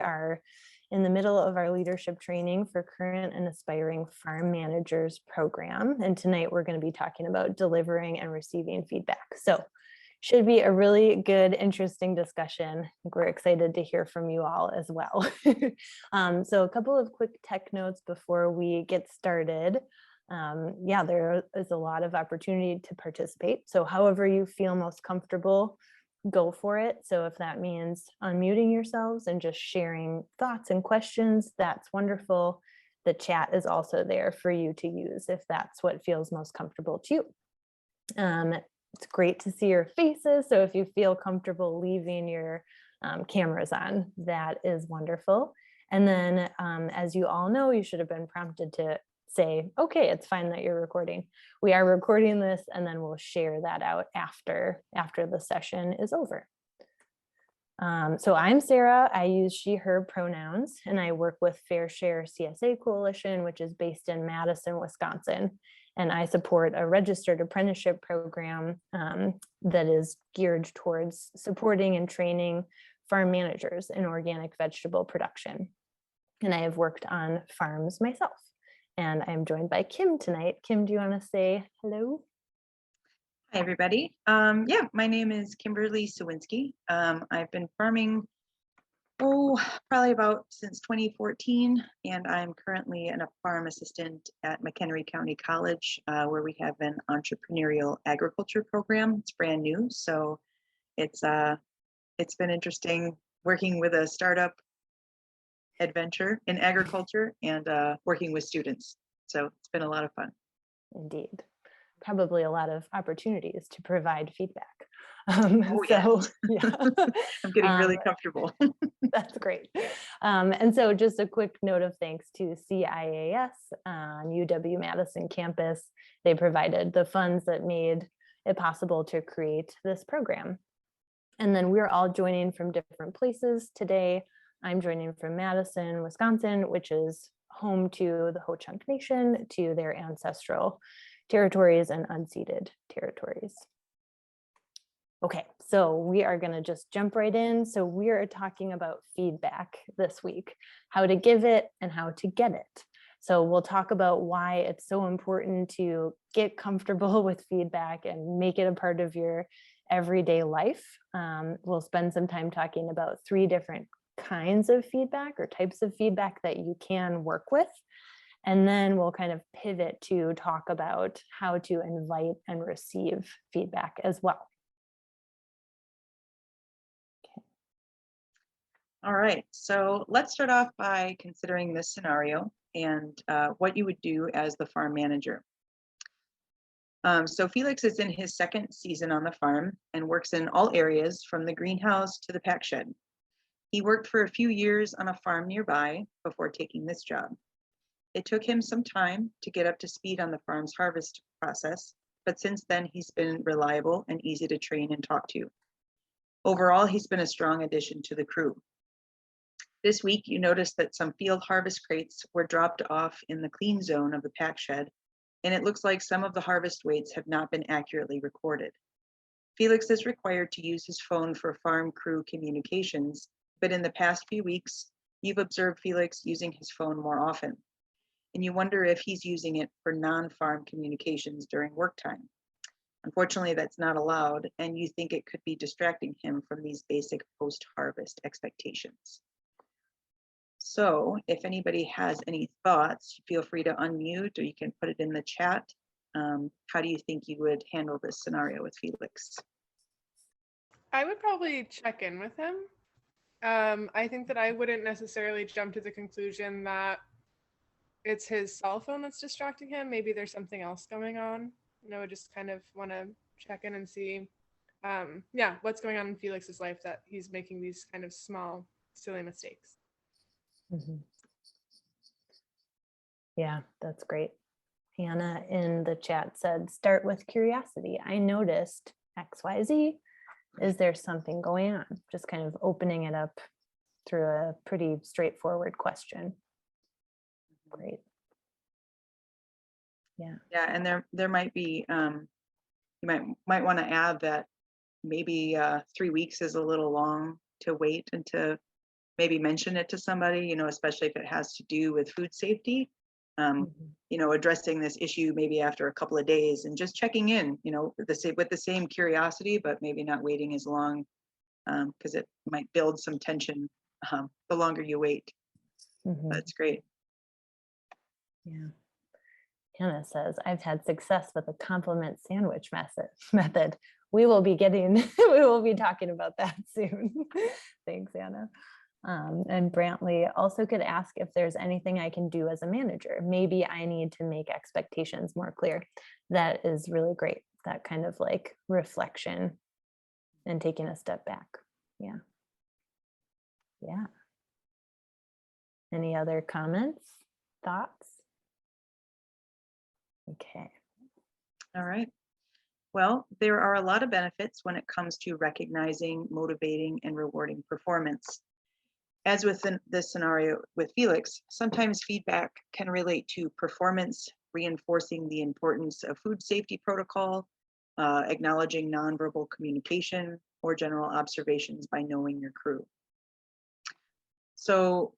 are in the middle of our leadership training for current and aspiring farm managers program. And tonight we're going to be talking about delivering and receiving feedback. So should be a really good, interesting discussion. We're excited to hear from you all as well. So a couple of quick tech notes before we get started. Yeah, there is a lot of opportunity to participate. So however you feel most comfortable, go for it. So if that means unmuting yourselves and just sharing thoughts and questions, that's wonderful. The chat is also there for you to use if that's what feels most comfortable to you. It's great to see your faces. So if you feel comfortable leaving your cameras on, that is wonderful. And then as you all know, you should have been prompted to say, okay, it's fine that you're recording. We are recording this, and then we'll share that out after the session is over. So I'm Sarah. I use she, her pronouns, and I work with Fair Share CSA Coalition, which is based in Madison, Wisconsin. And I support a registered apprenticeship program that is geared towards supporting and training farm managers in organic vegetable production. And I have worked on farms myself. And I'm joined by Kim tonight. Kim, do you want to say hello? Hi, everybody. Yeah, my name is Kimberly Sawinski. I've been farming, probably about since 2014, and I'm currently a farm assistant at McHenry County College, where we have an entrepreneurial agriculture program. It's brand new, so it's been interesting working with a startup adventure in agriculture and working with students. So it's been a lot of fun. Indeed. Probably a lot of opportunities to provide feedback. Yes. Yeah. I'm getting really comfortable. That's great. And so just a quick note of thanks to CIAS on UW-Madison campus. They provided the funds that made it possible to create this program. And then we're all joining from different places today. I'm joining from Madison, Wisconsin, which is home to the Ho-Chunk Nation, to their ancestral territories and unceded territories. Okay, so we are going to just jump right in. So we are talking about feedback this week, how to give it and how to get it. So we'll talk about why it's so important to get comfortable with feedback and make it a part of your everyday life. We'll spend some time talking about 3 different kinds of feedback or types of feedback that you can work with. And then we'll kind of pivot to talk about how to invite and receive feedback as well. Okay. All right, so let's start off by considering this scenario and what you would do as the farm manager. So Felix is in his 2nd season on the farm and works in all areas from the greenhouse to the pack shed. He worked for a few years on a farm nearby before taking this job. It took him some time to get up to speed on the farm's harvest process, but since then he's been reliable and easy to train and talk to. Overall, he's been a strong addition to the crew. This week, you noticed that some field harvest crates were dropped off in the clean zone of the pack shed, and it looks like some of the harvest weights have not been accurately recorded. Felix is required to use his phone for farm crew communications, but in the past few weeks, you've observed Felix using his phone more often, and you wonder if he's using it for non-farm communications during work time. Unfortunately, that's not allowed, and you think it could be distracting him from these basic post-harvest expectations. So if anybody has any thoughts, feel free to unmute, or you can put it in the chat. How do you think you would handle this scenario with Felix? I would probably check in with him. I think that I wouldn't necessarily jump to the conclusion that it's his cell phone that's distracting him. Maybe there's something else going on. I would just kind of want to check in and see, what's going on in Felix's life that he's making these kind of small, silly mistakes. Mm-hmm. Yeah, that's great. Hannah in the chat said, start with curiosity. I noticed XYZ. Is there something going on? Just kind of opening it up through a pretty straightforward question. Great. Yeah. Yeah, and there might be, you might want to add that maybe 3 weeks is a little long to wait and to maybe mention it to somebody, you know, especially if it has to do with food safety. You know, addressing this issue maybe after a couple of days and just checking in, you know, with the same curiosity, but maybe not waiting as long, because it might build some tension the longer you wait. That's great. Yeah. Hannah says, I've had success with a compliment sandwich method. We will be talking about that soon. Thanks, Anna. And Brantley also could ask if there's anything I can do as a manager. Maybe I need to make expectations more clear. That is really great. That kind of like reflection and taking a step back. Yeah. Yeah. Any other comments, thoughts? Okay. All right. Well, there are a lot of benefits when it comes to recognizing, motivating, and rewarding performance. As with this scenario with Felix, sometimes feedback can relate to performance, reinforcing the importance of food safety protocol, acknowledging nonverbal communication, or general observations by knowing your crew. So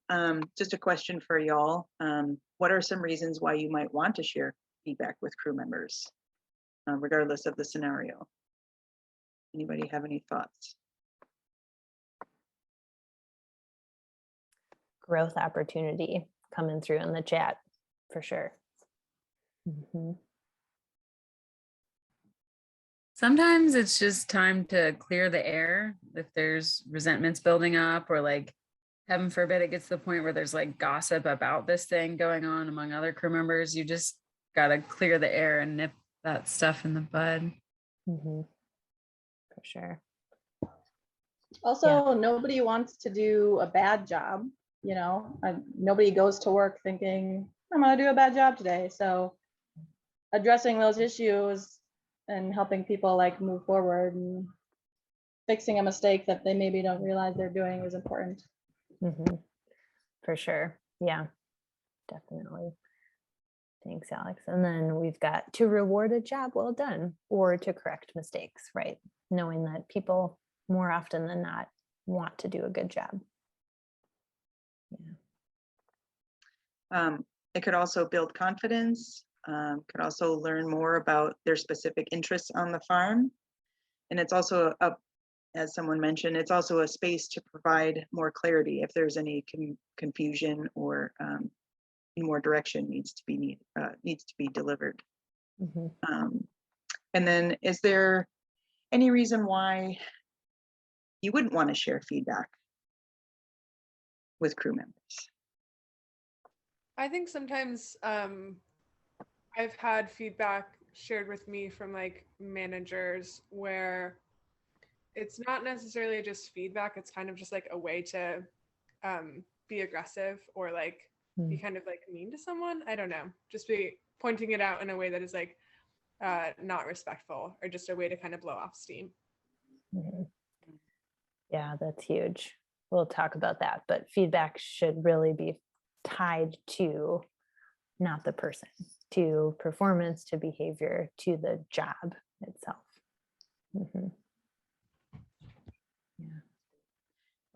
just a question for y'all. What are some reasons why you might want to share feedback with crew members, regardless of the scenario? Anybody have any thoughts? Growth opportunity coming through in the chat for sure. Sometimes it's just time to clear the air if there's resentments building up, or like, heaven forbid, it gets to the point where there's like gossip about this thing going on among other crew members. You just got to clear the air and nip that stuff in the bud. For sure. Also, nobody wants to do a bad job. You know, nobody goes to work thinking, I'm going to do a bad job today. So addressing those issues and helping people like move forward and fixing a mistake that they maybe don't realize they're doing is important. For sure. Yeah, definitely. Thanks, Alex. And then we've got to reward a job well done or to correct mistakes, right? Knowing that people more often than not want to do a good job. It could also build confidence, could also learn more about their specific interests on the farm. And it's also, as someone mentioned, it's also a space to provide more clarity if there's any confusion or more direction needs to be delivered. And then is there any reason why you wouldn't want to share feedback with crew members? I think sometimes I've had feedback shared with me from like managers where it's not necessarily just feedback. It's kind of just like a way to be aggressive or like be kind of like mean to someone. I don't know, just be pointing it out in a way that is like not respectful, or just a way to kind of blow off steam. Yeah, that's huge. We'll talk about that, but feedback should really be tied to not the person, to performance, to behavior, to the job itself. Yeah.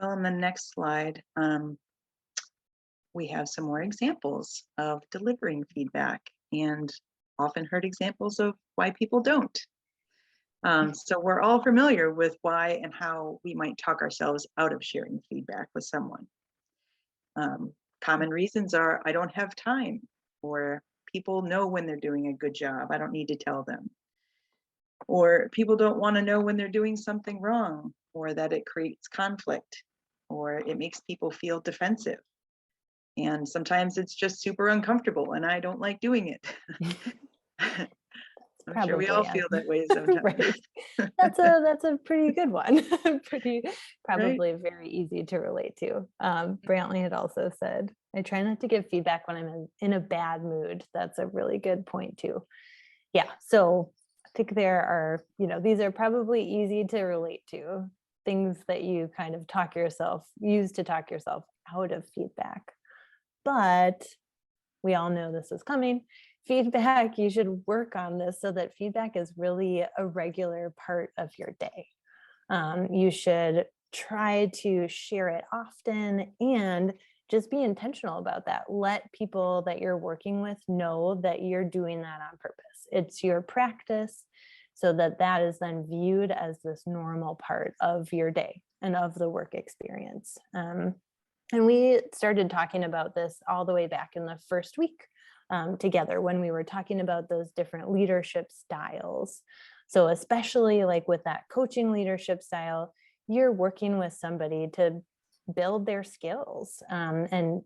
Well, on the next slide, we have some more examples of delivering feedback and often heard examples of why people don't. So we're all familiar with why and how we might talk ourselves out of sharing feedback with someone. Common reasons are, I don't have time, or people know when they're doing a good job, I don't need to tell them. Or people don't want to know when they're doing something wrong, or that it creates conflict, or it makes people feel defensive. And sometimes it's just super uncomfortable and I don't like doing it. I'm sure we all feel that way sometimes. Right. That's a pretty good one. Probably right? Very easy to relate to. Brantley had also said, I try not to give feedback when I'm in a bad mood. That's a really good point too. Yeah, so I think there are, these are probably easy to relate to, things that you kind of use to talk yourself out of feedback. But we all know this is coming. Feedback, you should work on this so that feedback is really a regular part of your day. You should try to share it often and just be intentional about that. Let people that you're working with know that you're doing that on purpose. It's your practice, so that that is then viewed as this normal part of your day and of the work experience. And we started talking about this all the way back in the first week together when we were talking about those different leadership styles. So especially like with that coaching leadership style, you're working with somebody to build their skills, and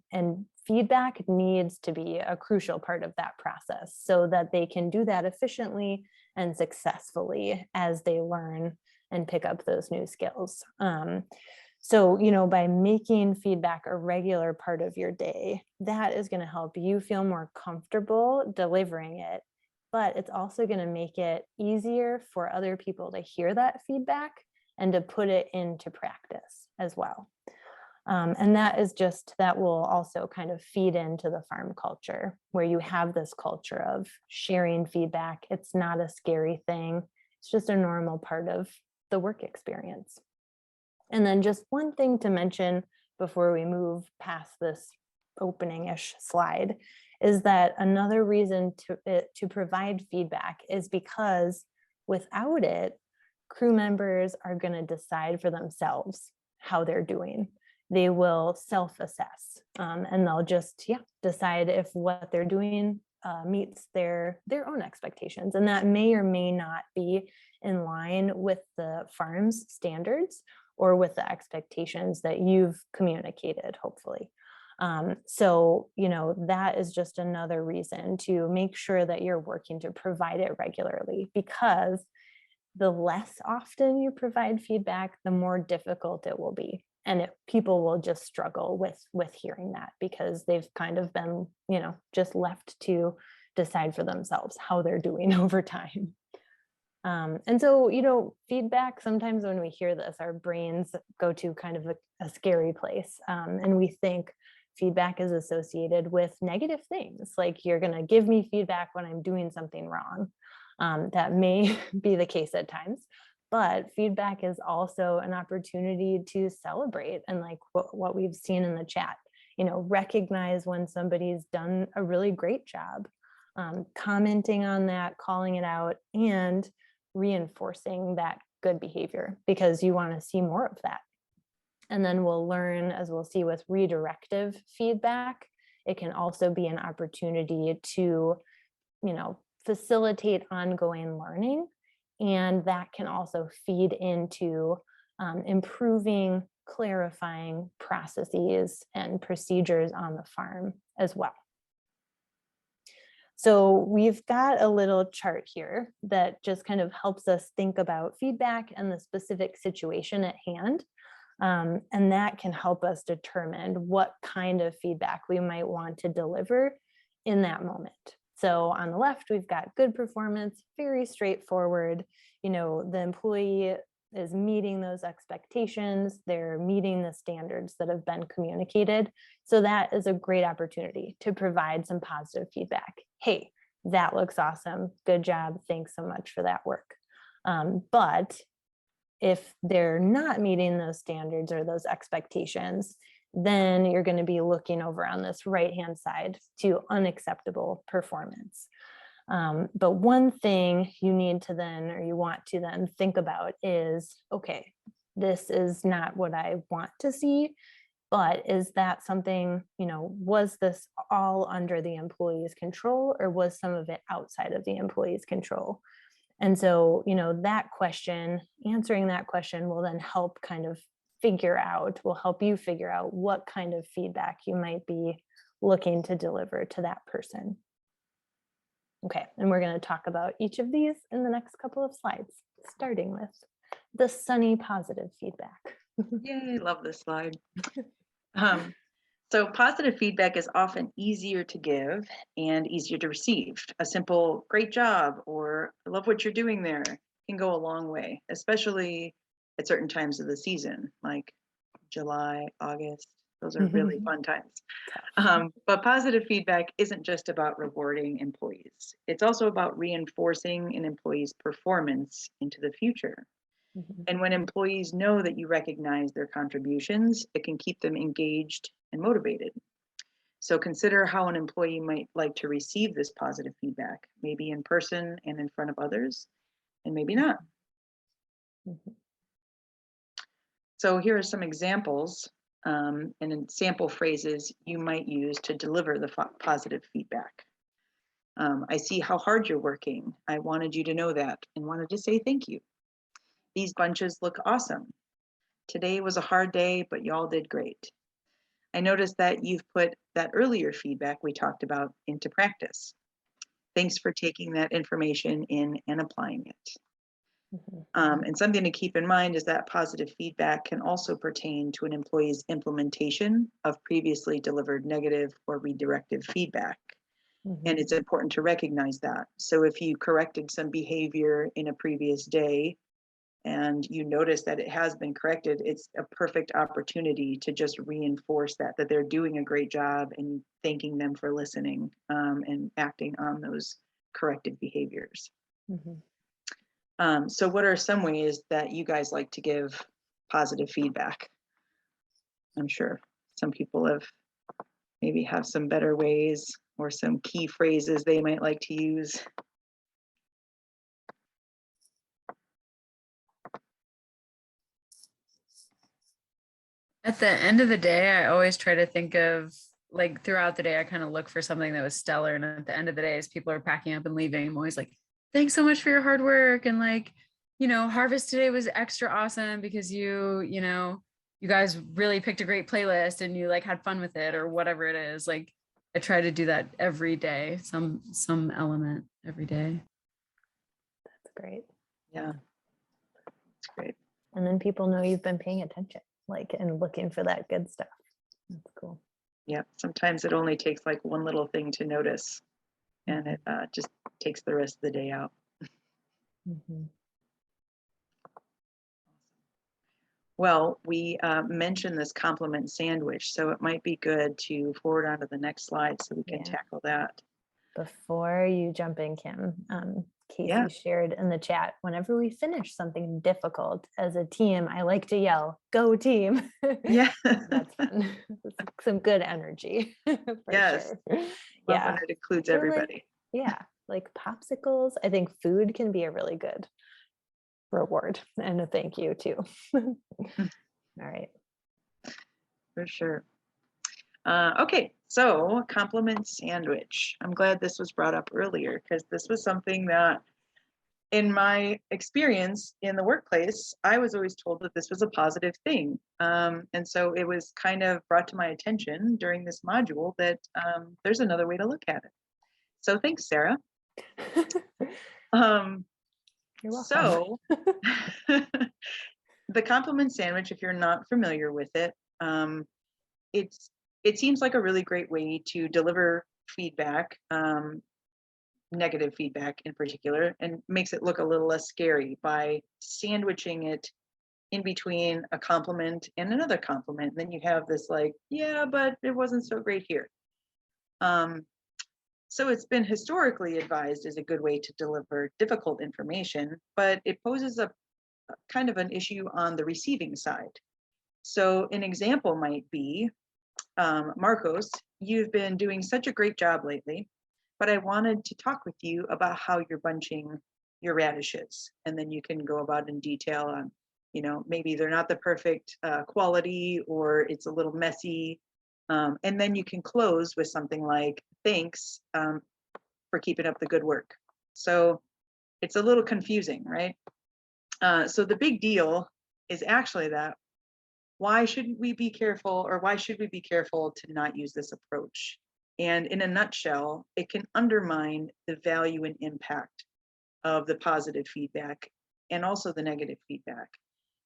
feedback needs to be a crucial part of that process so that they can do that efficiently and successfully as they learn and pick up those new skills. So, you know, by making feedback a regular part of your day, that is going to help you feel more comfortable delivering it, but it's also going to make it easier for other people to hear that feedback and to put it into practice as well. And that will also kind of feed into the farm culture, where you have this culture of sharing feedback. It's not a scary thing. It's just a normal part of the work experience. And then just one thing to mention before we move past this opening-ish slide is that another reason to provide feedback is because without it, crew members are going to decide for themselves how they're doing. They will self-assess, and they'll just decide if what they're doing meets their own expectations. And that may or may not be in line with the farm's standards or with the expectations that you've communicated, hopefully. So, you know, that is just another reason to make sure that you're working to provide it regularly, because the less often you provide feedback, the more difficult it will be. And people will just struggle with hearing that, because they've kind of been, you know, just left to decide for themselves how they're doing over time. And so, you know, feedback, sometimes when we hear this, our brains go to kind of a scary place. And we think feedback is associated with negative things, like you're going to give me feedback when I'm doing something wrong. That may be the case at times, but feedback is also an opportunity to celebrate, and like what we've seen in the chat, you know, recognize when somebody's done a really great job, commenting on that, calling it out, and reinforcing that good behavior, because you want to see more of that. And then we'll learn, as we'll see with redirective feedback, it can also be an opportunity to, you know, facilitate ongoing learning. And that can also feed into improving, clarifying processes and procedures on the farm as well. So we've got a little chart here that just kind of helps us think about feedback and the specific situation at hand. And that can help us determine what kind of feedback we might want to deliver in that moment. So on the left, we've got good performance, very straightforward. You know, the employee is meeting those expectations, they're meeting the standards that have been communicated. So that is a great opportunity to provide some positive feedback. Hey, that looks awesome. Good job. Thanks so much for that work. But if they're not meeting those standards or those expectations, then you're going to be looking over on this right-hand side to unacceptable performance. But one thing you need to then, or you want to then think about is, okay, this is not what I want to see, but is that something, you know, was this all under the employee's control, or was some of it outside of the employee's control? And so, you know, that question, answering that question will then help kind of will help you figure out what kind of feedback you might be looking to deliver to that person. Okay, and we're going to talk about each of these in the next couple of slides, starting with the sunny positive feedback. Yay, love this slide. So positive feedback is often easier to give and easier to receive. A simple "great job" or "I love what you're doing there" can go a long way, especially at certain times of the season, like July, August. Those are really fun times. But positive feedback isn't just about rewarding employees. It's also about reinforcing an employee's performance into the future. Mhm. And when employees know that you recognize their contributions, it can keep them engaged and motivated. So consider how an employee might like to receive this positive feedback, maybe in person and in front of others, and maybe not. Mhm. So here are some examples and sample phrases you might use to deliver the positive feedback. I see how hard you're working. I wanted you to know that and wanted to say thank you. These bunches look awesome. Today was a hard day, but y'all did great. I noticed that you've put that earlier feedback we talked about into practice. Thanks for taking that information in and applying it. Mhm. And something to keep in mind is that positive feedback can also pertain to an employee's implementation of previously delivered negative or redirective feedback. Mhm. And it's important to recognize that. So if you corrected some behavior in a previous day and you notice that it has been corrected, it's a perfect opportunity to just reinforce that they're doing a great job, and thanking them for listening and acting on those corrected behaviors. Mhm. So what are some ways that you guys like to give positive feedback? I'm sure some people maybe have some better ways or some key phrases they might like to use. At the end of the day, I always try to think of, like, throughout the day, I kind of look for something that was stellar. And at the end of the day, as people are packing up and leaving, I'm always like, thanks so much for your hard work. And like, harvest today was extra awesome because you guys really picked a great playlist and you like had fun with it, or whatever it is. Like, I try to do that every day, some element every day. That's great. Yeah, that's great. And then people know you've been paying attention, like, and looking for that good stuff. That's cool. Yeah, sometimes it only takes like one little thing to notice, and it just takes the rest of the day out. Mhm. Well, we mentioned this compliment sandwich, so it might be good to forward on to the next slide so we can Yeah. tackle that. Before you jump in, Kim, Casey Yeah. shared in the chat, whenever we finish something difficult as a team, I like to yell, "Go team." Yeah. That's fun. Some good energy for Yes. sure. Love Yeah. when it includes Or everybody. yeah, like popsicles. I think food can be a really good reward and a thank you too. All right. For sure. Okay, so compliment sandwich. I'm glad this was brought up earlier, because this was something that, in my experience in the workplace, I was always told that this was a positive thing. And so it was kind of brought to my attention during this module that there's another way to look at it. So thanks, Sarah. You're welcome. So the compliment sandwich, if you're not familiar with it, it seems like a really great way to deliver feedback, negative feedback in particular, and makes it look a little less scary by sandwiching it in between a compliment and another compliment. And then you have this like, yeah, but it wasn't so great here. So it's been historically advised as a good way to deliver difficult information, but it poses a kind of an issue on the receiving side. So an example might be, Marcos, you've been doing such a great job lately, but I wanted to talk with you about how you're bunching your radishes. And then you can go about in detail on, maybe they're not the perfect quality, or it's a little messy. And then you can close with something like, thanks for keeping up the good work. So it's a little confusing, right? So the big deal is actually that, why shouldn't we be careful, or why should we be careful to not use this approach? And in a nutshell, it can undermine the value and impact of the positive feedback and also the negative feedback.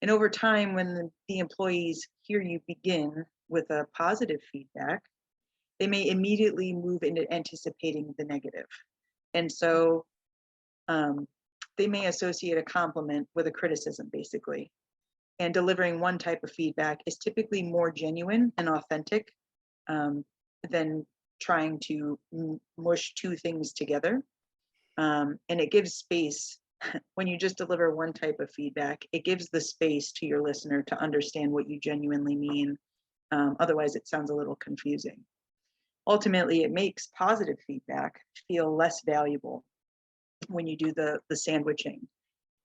And over time, when the employees hear you begin with a positive feedback, they may immediately move into anticipating the negative. And so they may associate a compliment with a criticism, basically. And delivering one type of feedback is typically more genuine and authentic than trying to mush two things together. And it gives space when you just deliver one type of feedback, it gives the space to your listener to understand what you genuinely mean. Otherwise, it sounds a little confusing. Ultimately, it makes positive feedback feel less valuable when you do the sandwiching,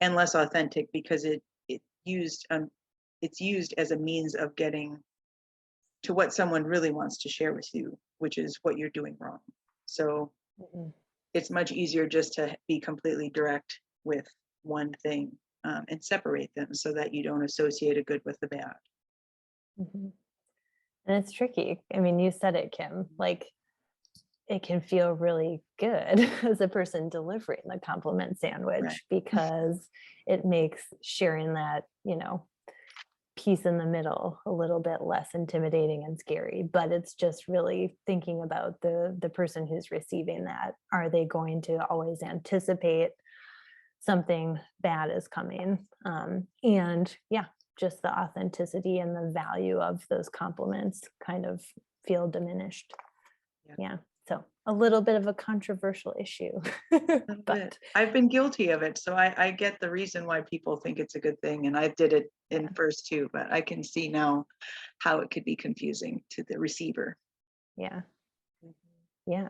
and less authentic, because it's used as a means of getting to what someone really wants to share with you, which is what you're doing wrong. So it's much easier just to be completely direct with one thing, and separate them so that you don't associate a good with the bad. And it's tricky. I mean, you said it, Kim, like it can feel really good as a person delivering the compliment sandwich, Right. because it makes sharing that, piece in the middle a little bit less intimidating and scary. But it's just really thinking about the person who's receiving that. Are they going to always anticipate something bad is coming? And yeah, just the authenticity and the value of those compliments kind of feel diminished. Yeah. So a little bit of a controversial issue. But I've been guilty of it, so I get the reason why people think it's a good thing, and I did it in first too, but I can see now how it could be confusing to the receiver. Yeah. Yeah.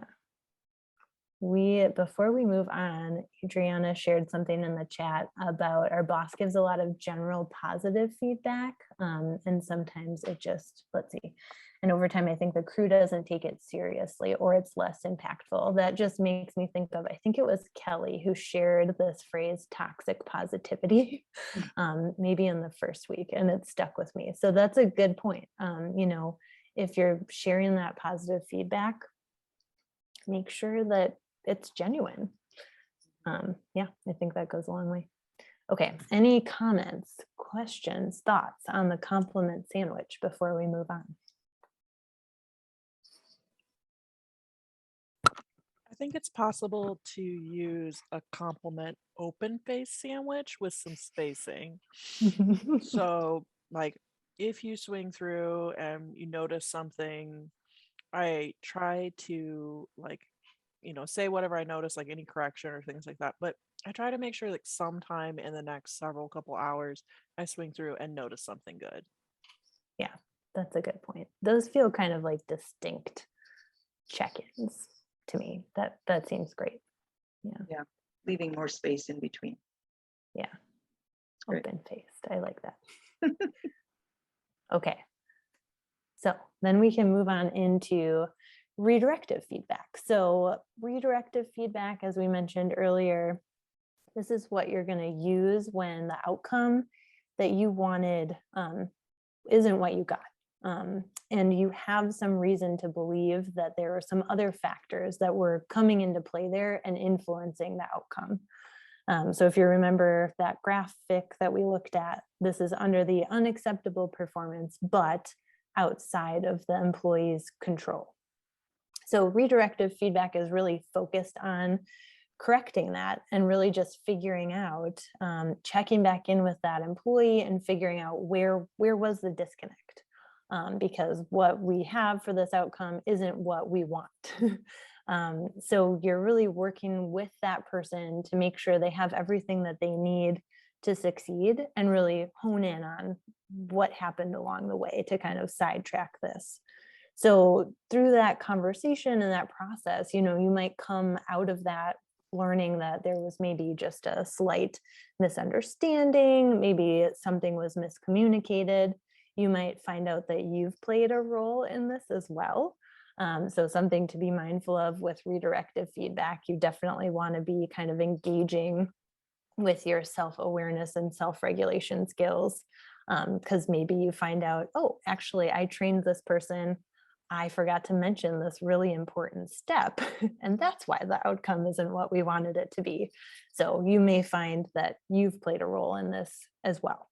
Before we move on, Adriana shared something in the chat about our boss gives a lot of general positive feedback. And sometimes it just, let's see. And over time, I think the crew doesn't take it seriously, or it's less impactful. That just makes me think of, I think it was Kelly who shared this phrase, toxic positivity, maybe in the first week, and it stuck with me. So that's a good point. If you're sharing that positive feedback, make sure that it's genuine. Yeah, I think that goes a long way. Okay, any comments, questions, thoughts on the compliment sandwich before we move on? I think it's possible to use a compliment open face sandwich with some spacing. So, like, if you swing through and you notice something, I try to, like, say whatever I notice, like any correction or things like that. But I try to make sure, like, sometime in the next couple hours, I swing through and notice something good. Yeah, that's a good point. Those feel kind of like distinct check-ins to me. That seems great. Yeah, leaving more space in between. Yeah, Great. open-faced. I like that. Okay, so then we can move on into redirective feedback. So redirective feedback, as we mentioned earlier, this is what you're going to use when the outcome that you wanted isn't what you got. And you have some reason to believe that there are some other factors that were coming into play there and influencing the outcome. So if you remember that graphic that we looked at, this is under the unacceptable performance, but outside of the employee's control. So redirective feedback is really focused on correcting that and really just figuring out, checking back in with that employee and figuring out where was the disconnect, because what we have for this outcome isn't what we want. So you're really working with that person to make sure they have everything that they need to succeed, and really hone in on what happened along the way to kind of sidetrack this. So through that conversation and that process, you might come out of that learning that there was maybe just a slight misunderstanding, maybe something was miscommunicated. You might find out that you've played a role in this as well. So something to be mindful of with redirective feedback. You definitely want to be kind of engaging with your self-awareness and self-regulation skills, because maybe you find out, oh, actually, I trained this person. I forgot to mention this really important step, and that's why the outcome isn't what we wanted it to be. So you may find that you've played a role in this as well.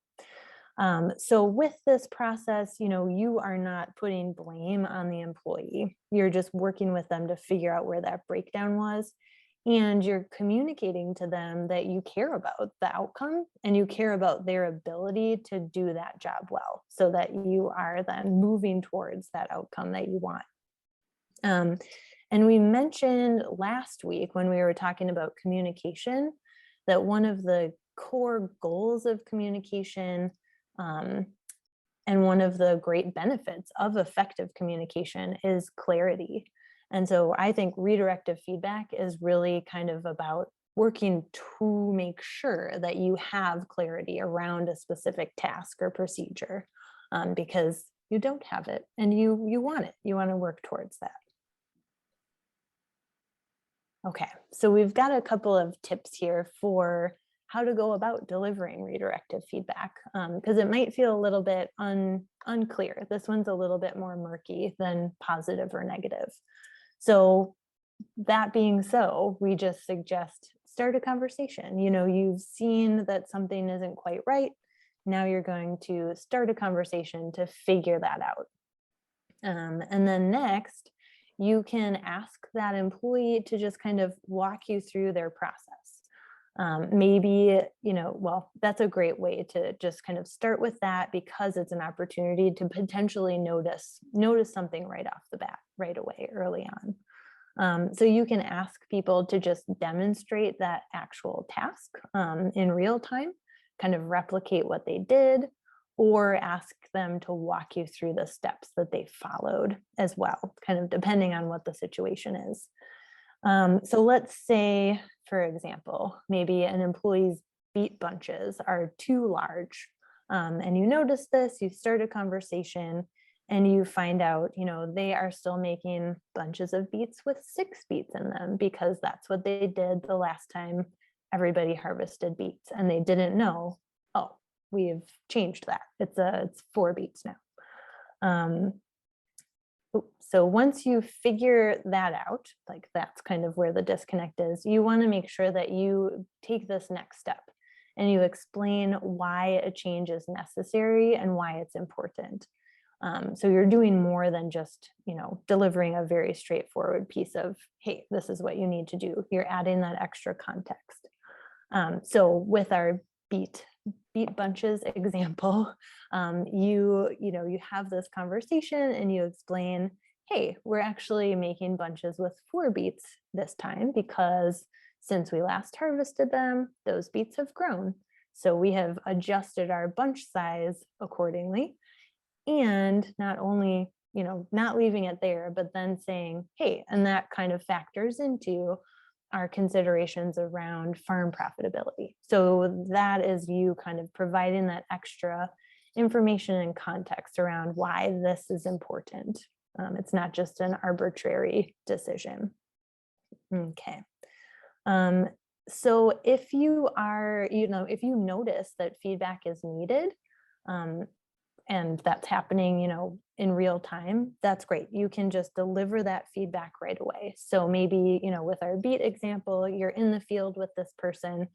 So with this process, you are not putting blame on the employee. You're just working with them to figure out where that breakdown was. And you're communicating to them that you care about the outcome and you care about their ability to do that job well, so that you are then moving towards that outcome that you want. And we mentioned last week when we were talking about communication that one of the core goals of communication and one of the great benefits of effective communication is clarity. And so I think redirective feedback is really kind of about working to make sure that you have clarity around a specific task or procedure, because you don't have it and you want it. You want to work towards that. Okay, so we've got a couple of tips here for how to go about delivering redirective feedback, because it might feel a little bit unclear. This one's a little bit more murky than positive or negative. So that being so, we just suggest start a conversation. You know, you've seen that something isn't quite right. Now you're going to start a conversation to figure that out. And then next, you can ask that employee to just kind of walk you through their process. Maybe, you know, well, that's a great way to just kind of start with that, because it's an opportunity to potentially notice something right off the bat, right away, early on. So you can ask people to just demonstrate that actual task in real time, kind of replicate what they did, or ask them to walk you through the steps that they followed as well, kind of depending on what the situation is. So let's say, for example, maybe an employee's beat bunches are too large, and you notice this, you start a conversation, and you find out, you know, they are still making bunches of beets with 6 beets in them because that's what they did the last time everybody harvested beets, and they didn't know, oh, we've changed that. It's 4 beets now. So once you figure that out, like that's kind of where the disconnect is, you want to make sure that you take this next step and you explain why a change is necessary and why it's important. So you're doing more than just, you know, delivering a very straightforward piece of, hey, this is what you need to do. You're adding that extra context. So with our beet bunches example, you have this conversation and you explain, hey, we're actually making bunches with 4 beets this time because since we last harvested them, those beets have grown. So we have adjusted our bunch size accordingly. And not only, you know, not leaving it there, but then saying, hey, and that kind of factors into our considerations around farm profitability. So that is you kind of providing that extra information and context around why this is important. It's not just an arbitrary decision. Okay. So if you are, if you notice that feedback is needed, and that's happening, in real time, that's great. You can just deliver that feedback right away. So maybe, with our beet example, you're in the field with this person,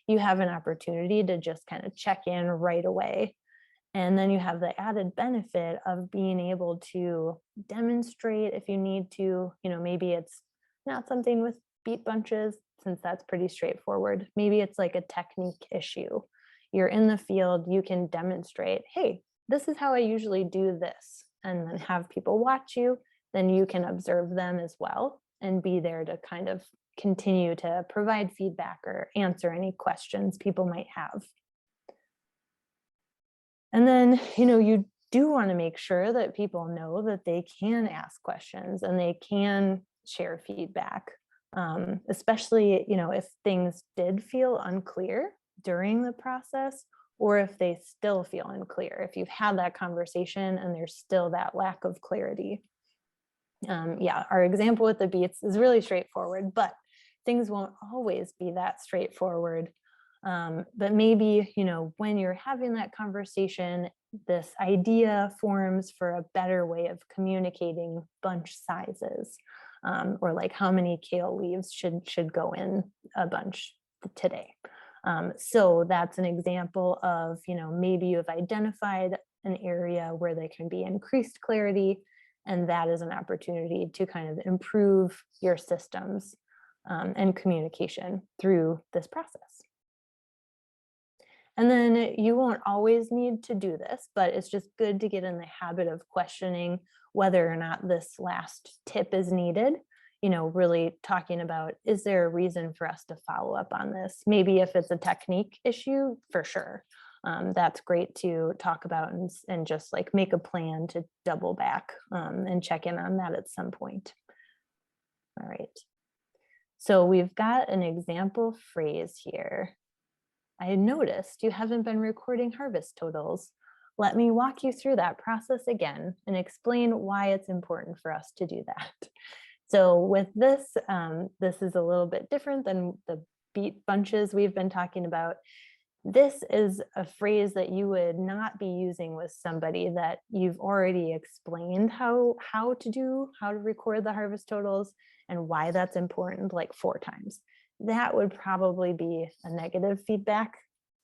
you have an opportunity to just kind of check in right away. And then you have the added benefit of being able to demonstrate if you need to, maybe it's not something with beet bunches, since that's pretty straightforward. Maybe it's like a technique issue. You're in the field, you can demonstrate, hey, this is how I usually do this, and then have people watch you. Then you can observe them as well and be there to kind of continue to provide feedback or answer any questions people might have. And then, you do want to make sure that people know that they can ask questions and they can share feedback, especially, if things did feel unclear during the process, or if they still feel unclear, if you've had that conversation and there's still that lack of clarity. Our example with the beets is really straightforward, but things won't always be that straightforward. But maybe, when you're having that conversation, this idea forms for a better way of communicating bunch sizes, or like how many kale leaves should go in a bunch today. So that's an example of, maybe you've identified an area where there can be increased clarity, and that is an opportunity to kind of improve your systems and communication through this process. And then you won't always need to do this, but it's just good to get in the habit of questioning whether or not this last tip is needed. really talking about, is there a reason for us to follow up on this? Maybe if it's a technique issue, for sure. That's great to talk about and just like make a plan to double back and check in on that at some point. All right. So we've got an example phrase here. I noticed you haven't been recording harvest totals. Let me walk you through that process again and explain why it's important for us to do that. So with this, this is a little bit different than the beat bunches we've been talking about. This is a phrase that you would not be using with somebody that you've already explained how to record the harvest totals and why that's important like 4 times. That would probably be a negative feedback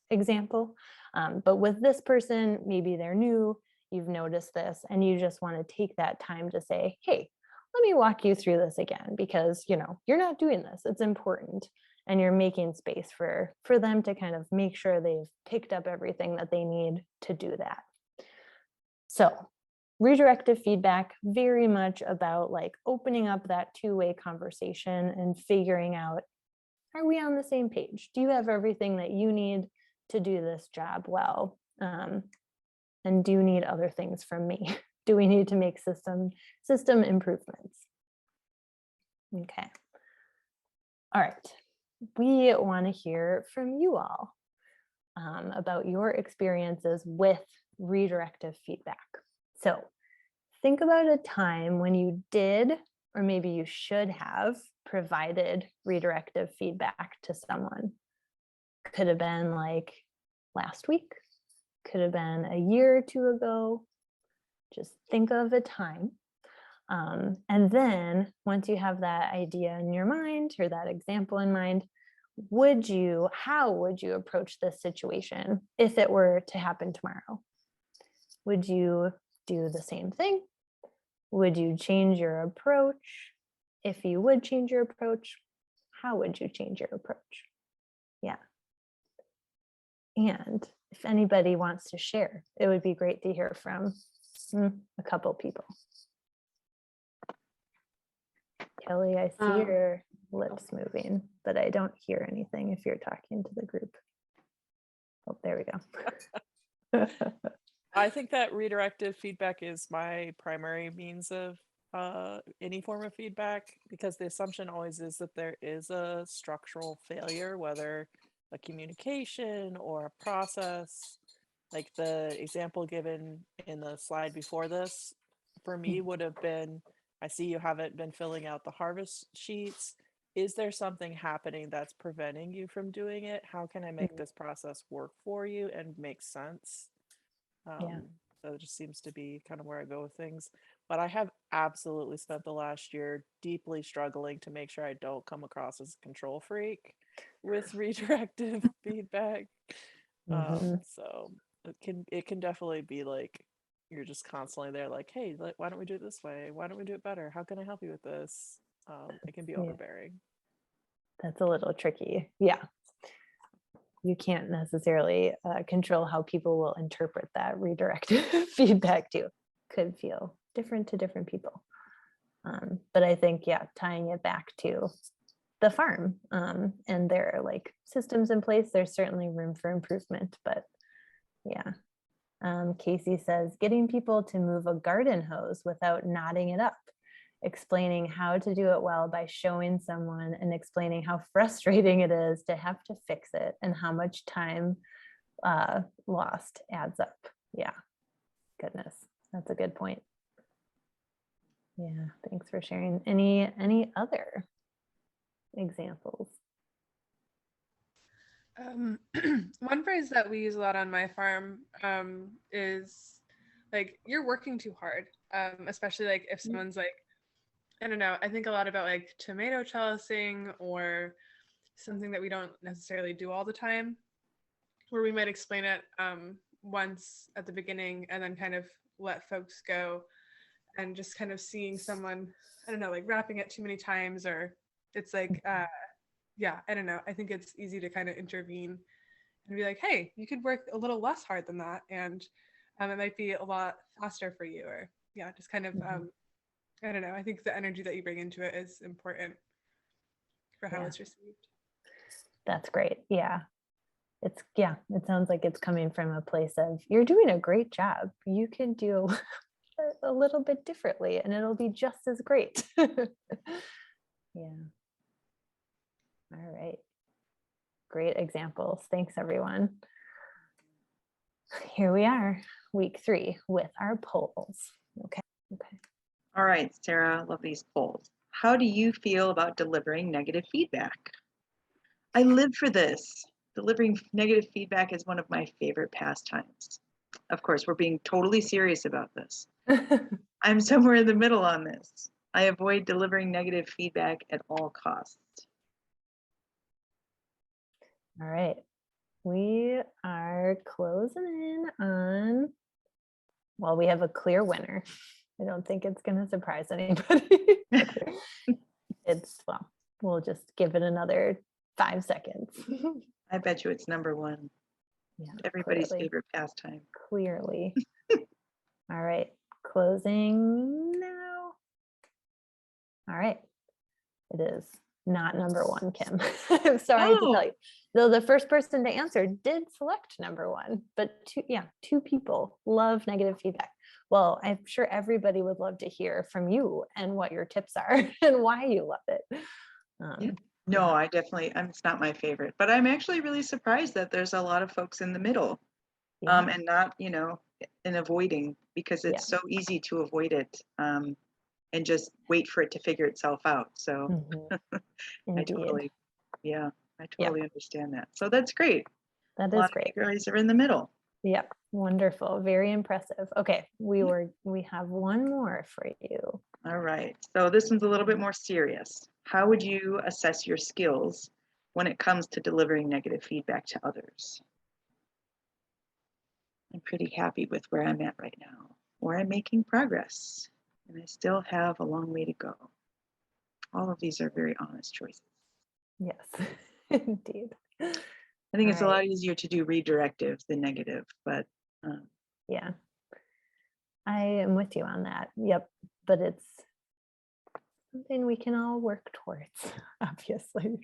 example. But with this person, maybe they're new, you've noticed this, and you just want to take that time to say, hey, let me walk you through this again, because you're not doing this. It's important. And you're making space for them to kind of make sure they've picked up everything that they need to do that. So redirective feedback, very much about like opening up that 2-way conversation and figuring out, are we on the same page? Do you have everything that you need to do this job well? And do you need other things from me? Do we need to make system improvements? Okay. All right. We want to hear from you all about your experiences with redirective feedback. So think about a time when you did, or maybe you should have, provided redirective feedback to someone. Could have been like last week, could have been a year or 2 ago. Just think of a time. And then once you have that idea in your mind or that example in mind, how would you approach this situation if it were to happen tomorrow? Would you do the same thing? Would you change your approach? If you would change your approach, how would you change your approach? Yeah. And if anybody wants to share, it would be great to hear from a couple people. Kelly, I see your lips moving, but I don't hear anything if you're talking to the group. Oh, there we go. I think that redirective feedback is my primary means of any form of feedback, because the assumption always is that there is a structural failure, whether a communication or a process. Like the example given in the slide before this, for me would have been, I see you haven't been filling out the harvest sheets. Is there something happening that's preventing you from doing it? How can I make this process work for you and make sense? So it just seems to be kind of where I go with things. But I have absolutely spent the last year deeply struggling to make sure I don't come across as a control freak with redirective feedback. So it can definitely be like you're just constantly there, like, hey, why don't we do it this way? Why don't we do it better? How can I help you with this? It can be overbearing. That's a little tricky. Yeah. You can't necessarily control how people will interpret that redirective feedback too. Could feel different to different people. But I think, tying it back to the farm and there are like systems in place, there's certainly room for improvement, but Casey says, getting people to move a garden hose without knotting it up, explaining how to do it well by showing someone and explaining how frustrating it is to have to fix it and how much time lost adds up. Yeah, goodness, that's a good point. Yeah, thanks for sharing. Any other examples? One phrase that we use a lot on my farm is like, you're working too hard, especially like if someone's like, I don't know, I think a lot about like tomato trellising or something that we don't necessarily do all the time, where we might explain it once at the beginning and then kind of let folks go, and just kind of seeing someone, I don't know, like wrapping it too many times, or it's like, I don't know. I think it's easy to kind of intervene and be like, hey, you could work a little less hard than that, and it might be a lot faster for you, or just kind of I don't know. I think the energy that you bring into it is important for how Yeah. it's received. That's great. Yeah. It sounds like it's coming from a place of you're doing a great job. You can do a little bit differently and it'll be just as great. Yeah. All right. Great examples. Thanks, everyone. Here we are, week 3 with our polls. Okay. All right, Sarah, love these polls. How do you feel about delivering negative feedback? I live for this. Delivering negative feedback is one of my favorite pastimes. Of course, we're being totally serious about this. I'm somewhere in the middle on this. I avoid delivering negative feedback at all costs. All right. We are closing in on, well, we have a clear winner. I don't think it's going to surprise anybody. Well, we'll just give it another 5 seconds. I bet you it's number 1. Yeah, Everybody's clearly. favorite pastime. Clearly. All right, closing now. All right, it is not number 1, Kim. I'm sorry to tell you. Though the first person to answer did select number 1, but 2 people love negative feedback. Well, I'm sure everybody would love to hear from you and what your tips are and why you love it. No, it's not my favorite, but I'm actually really surprised that there's a lot of folks in the middle, Yeah. and not, in avoiding, because it's so easy to avoid it, and just wait for it to figure itself out. So Indeed. I totally understand that. So that's great. That A is lot great. of you guys are in the middle. Yep. Wonderful. Very impressive. Okay. We have one more for you. All right. So this one's a little bit more serious. How would you assess your skills when it comes to delivering negative feedback to others? I'm pretty happy with where I'm at right now, or I'm making progress, and I still have a long way to go. All of these are very honest choices. Yes, indeed. I think it's a lot easier to do redirective than negative, but yeah, I am with you on that. Yep, but it's something we can all work towards, obviously.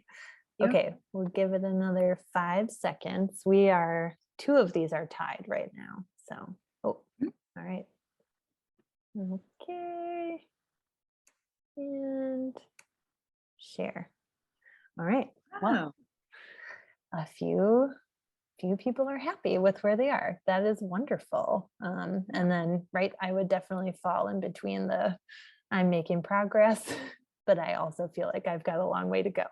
Yep. Okay, we'll give it another 5 seconds. 2 of these are tied right now. So, all right. Okay. And share. All right. Well, a few people are happy with where they are. That is wonderful. And then, I would definitely fall in between the I'm making progress, but I also feel like I've got a long way to go.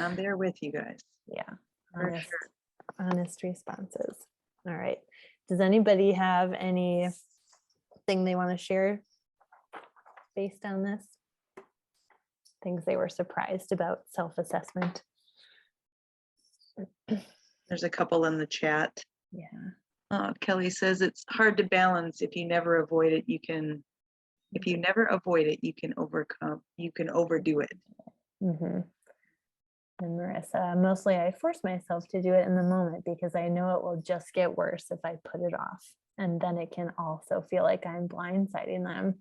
I'm there with you guys. Yeah. For sure. Honest responses. All right. Does anybody have anything they want to share based on this? Things they were surprised about self-assessment? There's a couple in the chat. Yeah. Kelly says it's hard to balance. If you never avoid it, you can overdo it. Mm-hmm. And Marissa, mostly I force myself to do it in the moment because I know it will just get worse if I put it off. And then it can also feel like I'm blindsiding them.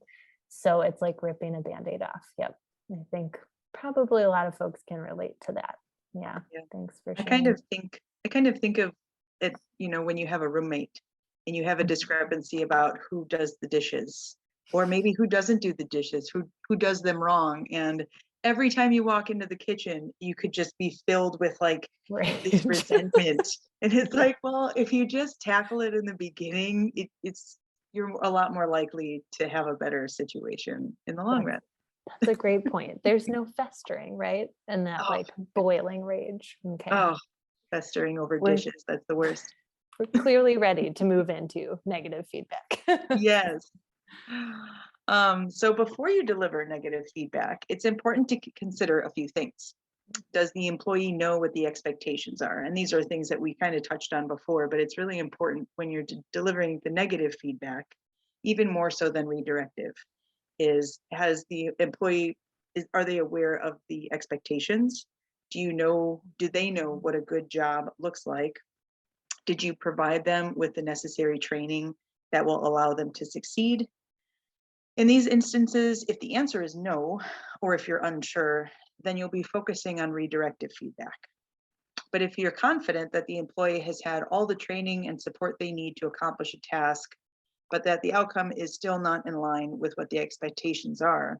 So it's like ripping a Band-Aid off. Yep. I think probably a lot of folks can relate to that. Yeah. Thanks for sharing. I kind of think of it, when you have a roommate and you have a discrepancy about who does the dishes, or maybe who doesn't do the dishes, who does them wrong. And every time you walk into the kitchen, you could just be filled with this resentment. And it's like, well, if you just tackle it in the beginning, you're a lot more likely to have a better situation in the long run. That's a great point. There's no festering, right? And that boiling rage. Okay. Oh, festering over dishes. That's the worst. We're clearly ready to move into negative feedback. Yes. So before you deliver negative feedback, it's important to consider a few things. Does the employee know what the expectations are? And these are things that we kind of touched on before, but it's really important when you're delivering the negative feedback, even more so than redirective, are they aware of the expectations? Do they know what a good job looks like? Did you provide them with the necessary training that will allow them to succeed? In these instances, if the answer is no, or if you're unsure, then you'll be focusing on redirective feedback. But if you're confident that the employee has had all the training and support they need to accomplish a task, but that the outcome is still not in line with what the expectations are,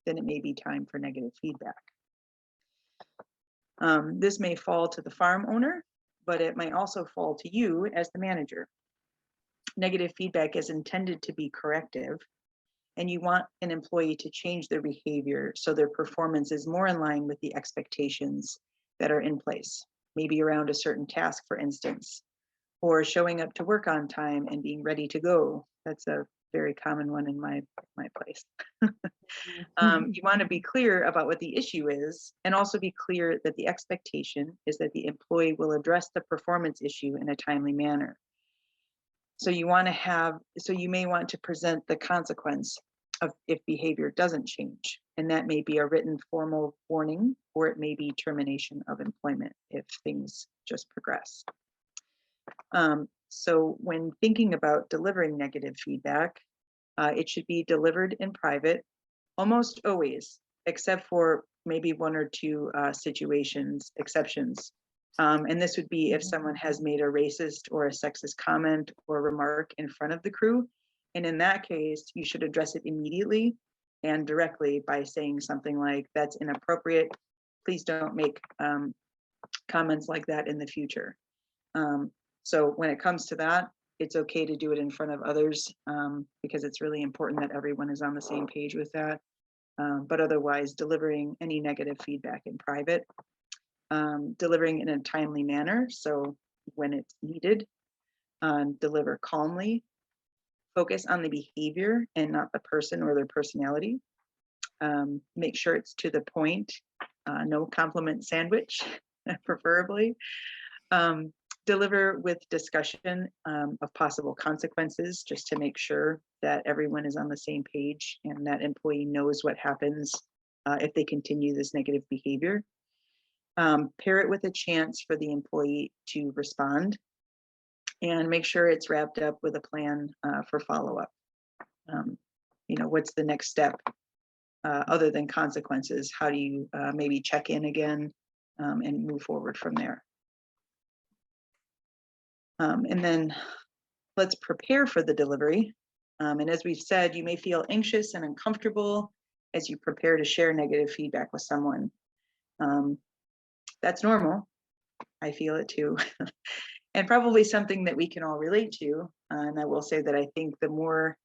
then it may be time for negative feedback. This may fall to the farm owner, but it might also fall to you as the manager. Negative feedback is intended to be corrective, and you want an employee to change their behavior so their performance is more in line with the expectations that are in place, maybe around a certain task, for instance, or showing up to work on time and being ready to go. That's a very common one in my place. You want to be clear about what the issue is, and also be clear that the expectation is that the employee will address the performance issue in a timely manner. So you may want to present the consequence of if behavior doesn't change, and that may be a written formal warning, or it may be termination of employment if things just progress. So when thinking about delivering negative feedback, it should be delivered in private, almost always, except for maybe one or two exceptions. And this would be if someone has made a racist or a sexist comment or remark in front of the crew. And in that case, you should address it immediately and directly by saying something like, "That's inappropriate. Please don't make comments like that in the future." So when it comes to that, it's okay to do it in front of others, because it's really important that everyone is on the same page with that. But otherwise, delivering any negative feedback in private, delivering in a timely manner. So when it's needed, deliver calmly, focus on the behavior and not the person or their personality. Make sure it's to the point, no compliment sandwich, preferably. Deliver with discussion of possible consequences, just to make sure that everyone is on the same page and that employee knows what happens if they continue this negative behavior. Pair it with a chance for the employee to respond, and make sure it's wrapped up with a plan for follow-up. What's the next step other than consequences? How do you maybe check in again and move forward from there? And then let's prepare for the delivery. And as we've said, you may feel anxious and uncomfortable as you prepare to share negative feedback with someone. That's normal. I feel it too. And probably something that we can all relate to. And I will say that I think the more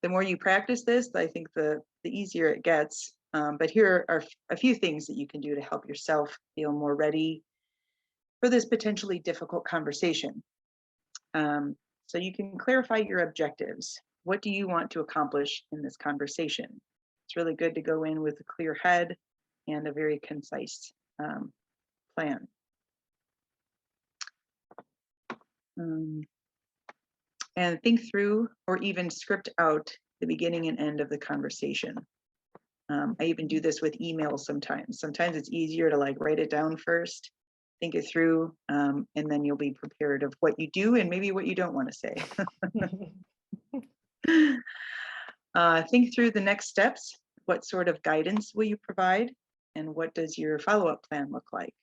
you practice this, I think the easier it gets. But here are a few things that you can do to help yourself feel more ready for this potentially difficult conversation. So you can clarify your objectives. What do you want to accomplish in this conversation? It's really good to go in with a clear head and a very concise plan. And think through or even script out the beginning and end of the conversation. I even do this with emails sometimes. Sometimes it's easier to write it down first, think it through, and then you'll be prepared of what you do and maybe what you don't want to say. Think through the next steps. What sort of guidance will you provide? And what does your follow-up plan look like?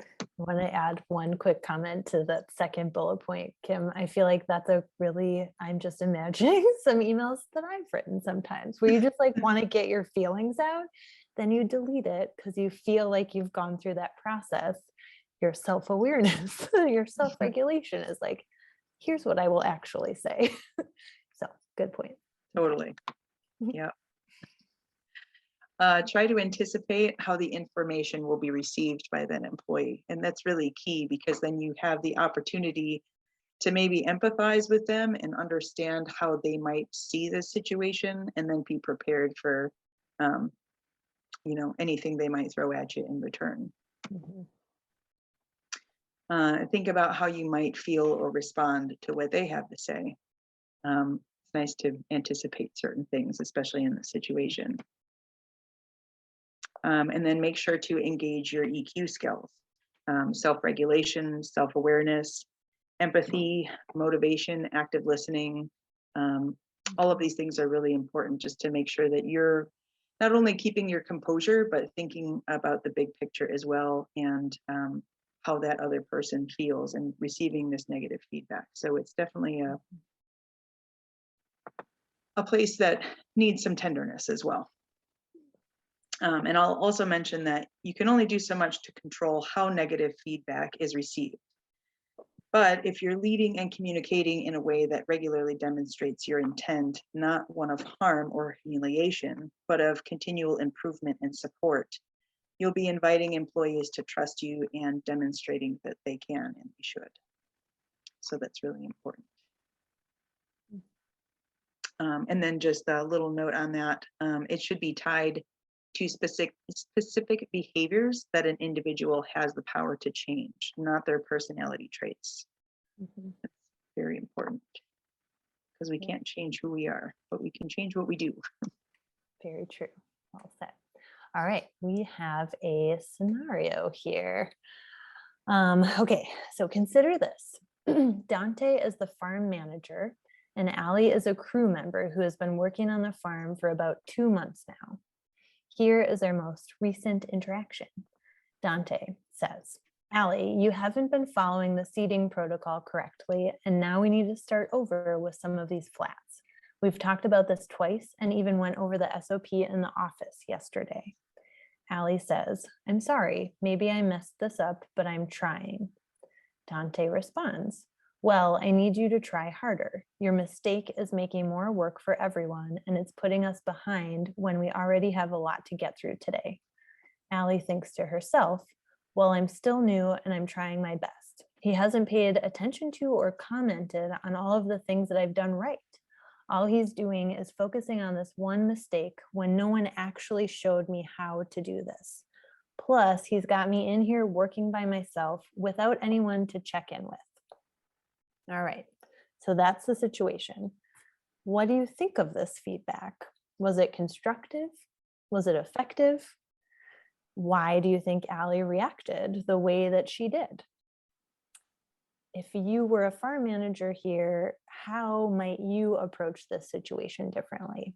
I want to add one quick comment to that second bullet point, Kim. I feel like that's I'm just imagining some emails that I've written sometimes where you just want to get your feelings out, then you delete it because you feel like you've gone through that process. Your self-awareness, your self-regulation is here's what I will actually say. So good point. Totally. Yeah. Try to anticipate how the information will be received by that employee. And that's really key, because then you have the opportunity to maybe empathize with them and understand how they might see this situation, and then be prepared for anything they might throw at you in return. Mm-hmm. Think about how you might feel or respond to what they have to say. It's nice to anticipate certain things, especially in the situation. And then make sure to engage your EQ skills, self-regulation, self-awareness, empathy, motivation, active listening, All of these things are really important just to make sure that you're not only keeping your composure, but thinking about the big picture as well, and how that other person feels and receiving this negative feedback. So it's definitely a place that needs some tenderness as well. And I'll also mention that you can only do so much to control how negative feedback is received. But if you're leading and communicating in a way that regularly demonstrates your intent, not one of harm or humiliation, but of continual improvement and support, you'll be inviting employees to trust you and demonstrating that they can and they should. So that's really important. And then just a little note on that, it should be tied to specific behaviors that an individual has the power to change, not their personality traits. That's very important, because we can't change who we are, but we can change what we do. Very true. Well said. All right, we have a scenario here. Okay, so consider this. Dante is the farm manager and Allie is a crew member who has been working on the farm for about 2 months now. Here is our most recent interaction. Dante says, Allie, you haven't been following the seating protocol correctly, and now we need to start over with some of these flats. We've talked about this twice and even went over the SOP in the office yesterday. Allie says, I'm sorry, maybe I messed this up, but I'm trying. Dante responds, well, I need you to try harder. Your mistake is making more work for everyone, and it's putting us behind when we already have a lot to get through today. Allie thinks to herself, well, I'm still new and I'm trying my best. He hasn't paid attention to or commented on all of the things that I've done right. All he's doing is focusing on this one mistake when no one actually showed me how to do this. Plus, he's got me in here working by myself without anyone to check in with. All right, so that's the situation. What do you think of this feedback? Was it constructive? Was it effective? Why do you think Allie reacted the way that she did? If you were a farm manager here, how might you approach this situation differently?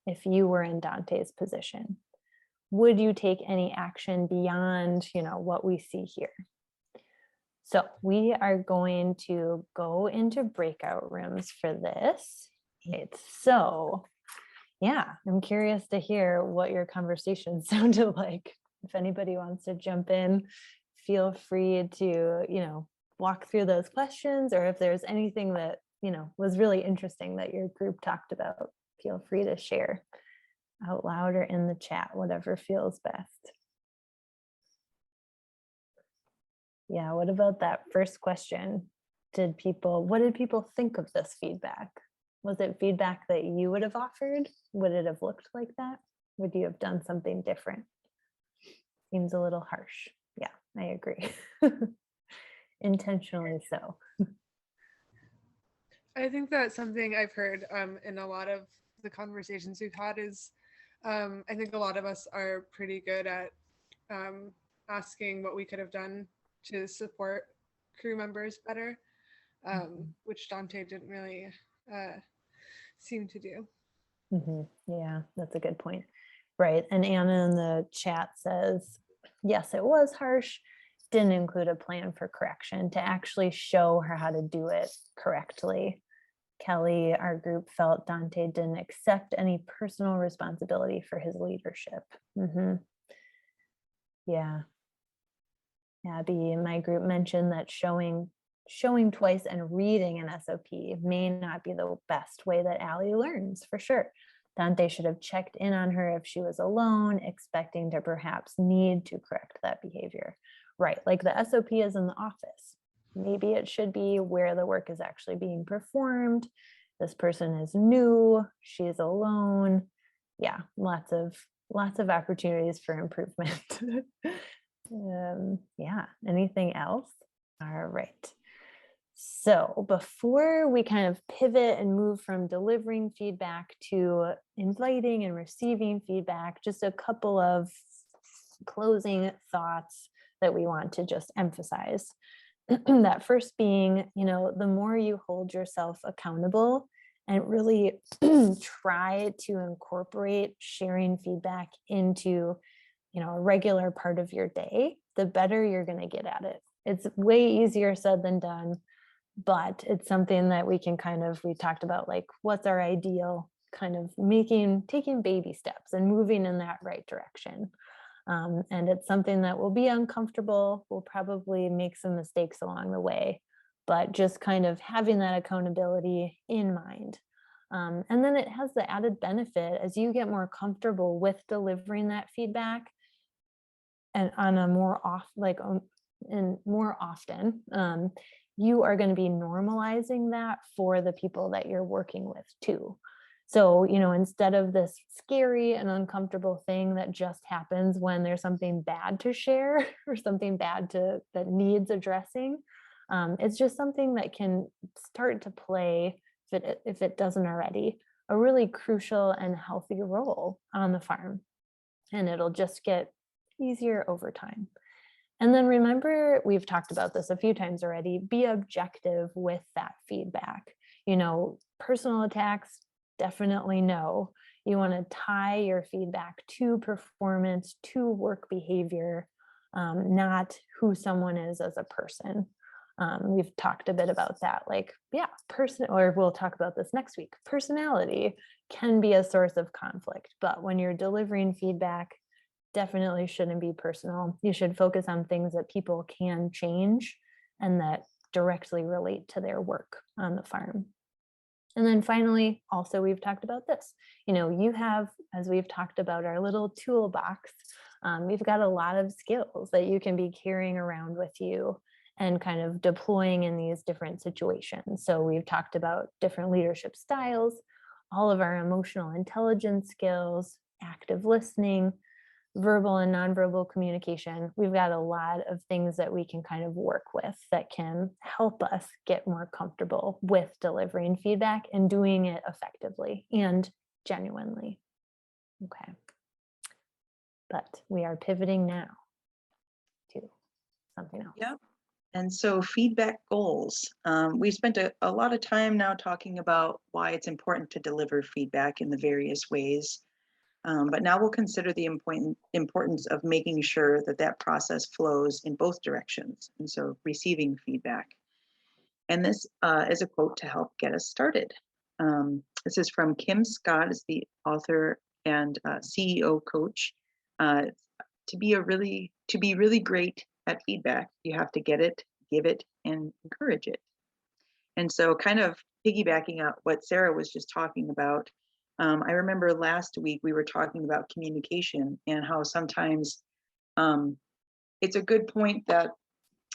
If you were in Dante's position, would you take any action beyond, what we see here? So we are going to go into breakout rooms for this. So yeah, I'm curious to hear what your conversation sounded like. If anybody wants to jump in, feel free to, walk through those questions, or if there's anything that, was really interesting that your group talked about, feel free to share out loud or in the chat, whatever feels best. Yeah, what about that first question? What did people think of this feedback? Was it feedback that you would have offered? Would it have looked like that? Would you have done something different? Seems a little harsh. Yeah, I agree. Intentionally so. I think that's something I've heard in a lot of the conversations we've had is I think a lot of us are pretty good at asking what we could have done to support crew members better, which Dante didn't really seem to do. Yeah, that's a good point. Right. And Anna in the chat says, yes, it was harsh. Didn't include a plan for correction to actually show her how to do it correctly. Kelly, our group, felt Dante didn't accept any personal responsibility for his leadership. Yeah. Abby in my group mentioned that showing twice and reading an SOP may not be the best way that Allie learns, for sure. Dante should have checked in on her if she was alone, expecting to perhaps need to correct that behavior. Right, like the SOP is in the office. Maybe it should be where the work is actually being performed. This person is new, she's alone. Yeah, lots of opportunities for improvement. Yeah, anything else? All right. So before we kind of pivot and move from delivering feedback to inviting and receiving feedback, just a couple of closing thoughts that we want to just emphasize. That first being, the more you hold yourself accountable and really try to incorporate sharing feedback into, you know, a regular part of your day, the better you're going to get at it. It's way easier said than done, but it's something that we can kind of, we talked about like, what's our ideal, kind of taking baby steps and moving in that right direction. And it's something that will be uncomfortable. We'll probably make some mistakes along the way, but just kind of having that accountability in mind. And then it has the added benefit as you get more comfortable with delivering that feedback and on a more more often, you are going to be normalizing that for the people that you're working with too. So, you know, instead of this scary and uncomfortable thing that just happens when there's something bad to share or something bad that needs addressing, it's just something that can start to play, if it doesn't already, a really crucial and healthy role on the farm. And it'll just get easier over time. And then remember, we've talked about this a few times already, be objective with that feedback. You know, personal attacks, definitely no. You want to tie your feedback to performance, to work behavior, not who someone is as a person. We've talked a bit about that, like, yeah, or we'll talk about this next week. Personality can be a source of conflict, but when you're delivering feedback, definitely shouldn't be personal. You should focus on things that people can change and that directly relate to their work on the farm. And then finally, also, we've talked about this, you know, you have, as we've talked about our little toolbox, we've got a lot of skills that you can be carrying around with you and kind of deploying in these different situations. So we've talked about different leadership styles, all of our emotional intelligence skills, active listening, verbal and nonverbal communication. We've got a lot of things that we can kind of work with that can help us get more comfortable with delivering feedback and doing it effectively and genuinely. Okay. But we are pivoting now to something else. Yep. And so feedback goals. We spent a lot of time now talking about why it's important to deliver feedback in the various ways. But now we'll consider the importance of making sure that that process flows in both directions. And so receiving feedback. And this is a quote to help get us started. This is from Kim Scott, is the author and CEO coach. To be really great at feedback, you have to get it, give it, and encourage it. And so kind of piggybacking on what Sarah was just talking about, I remember last week we were talking about communication and how sometimes it's a good point that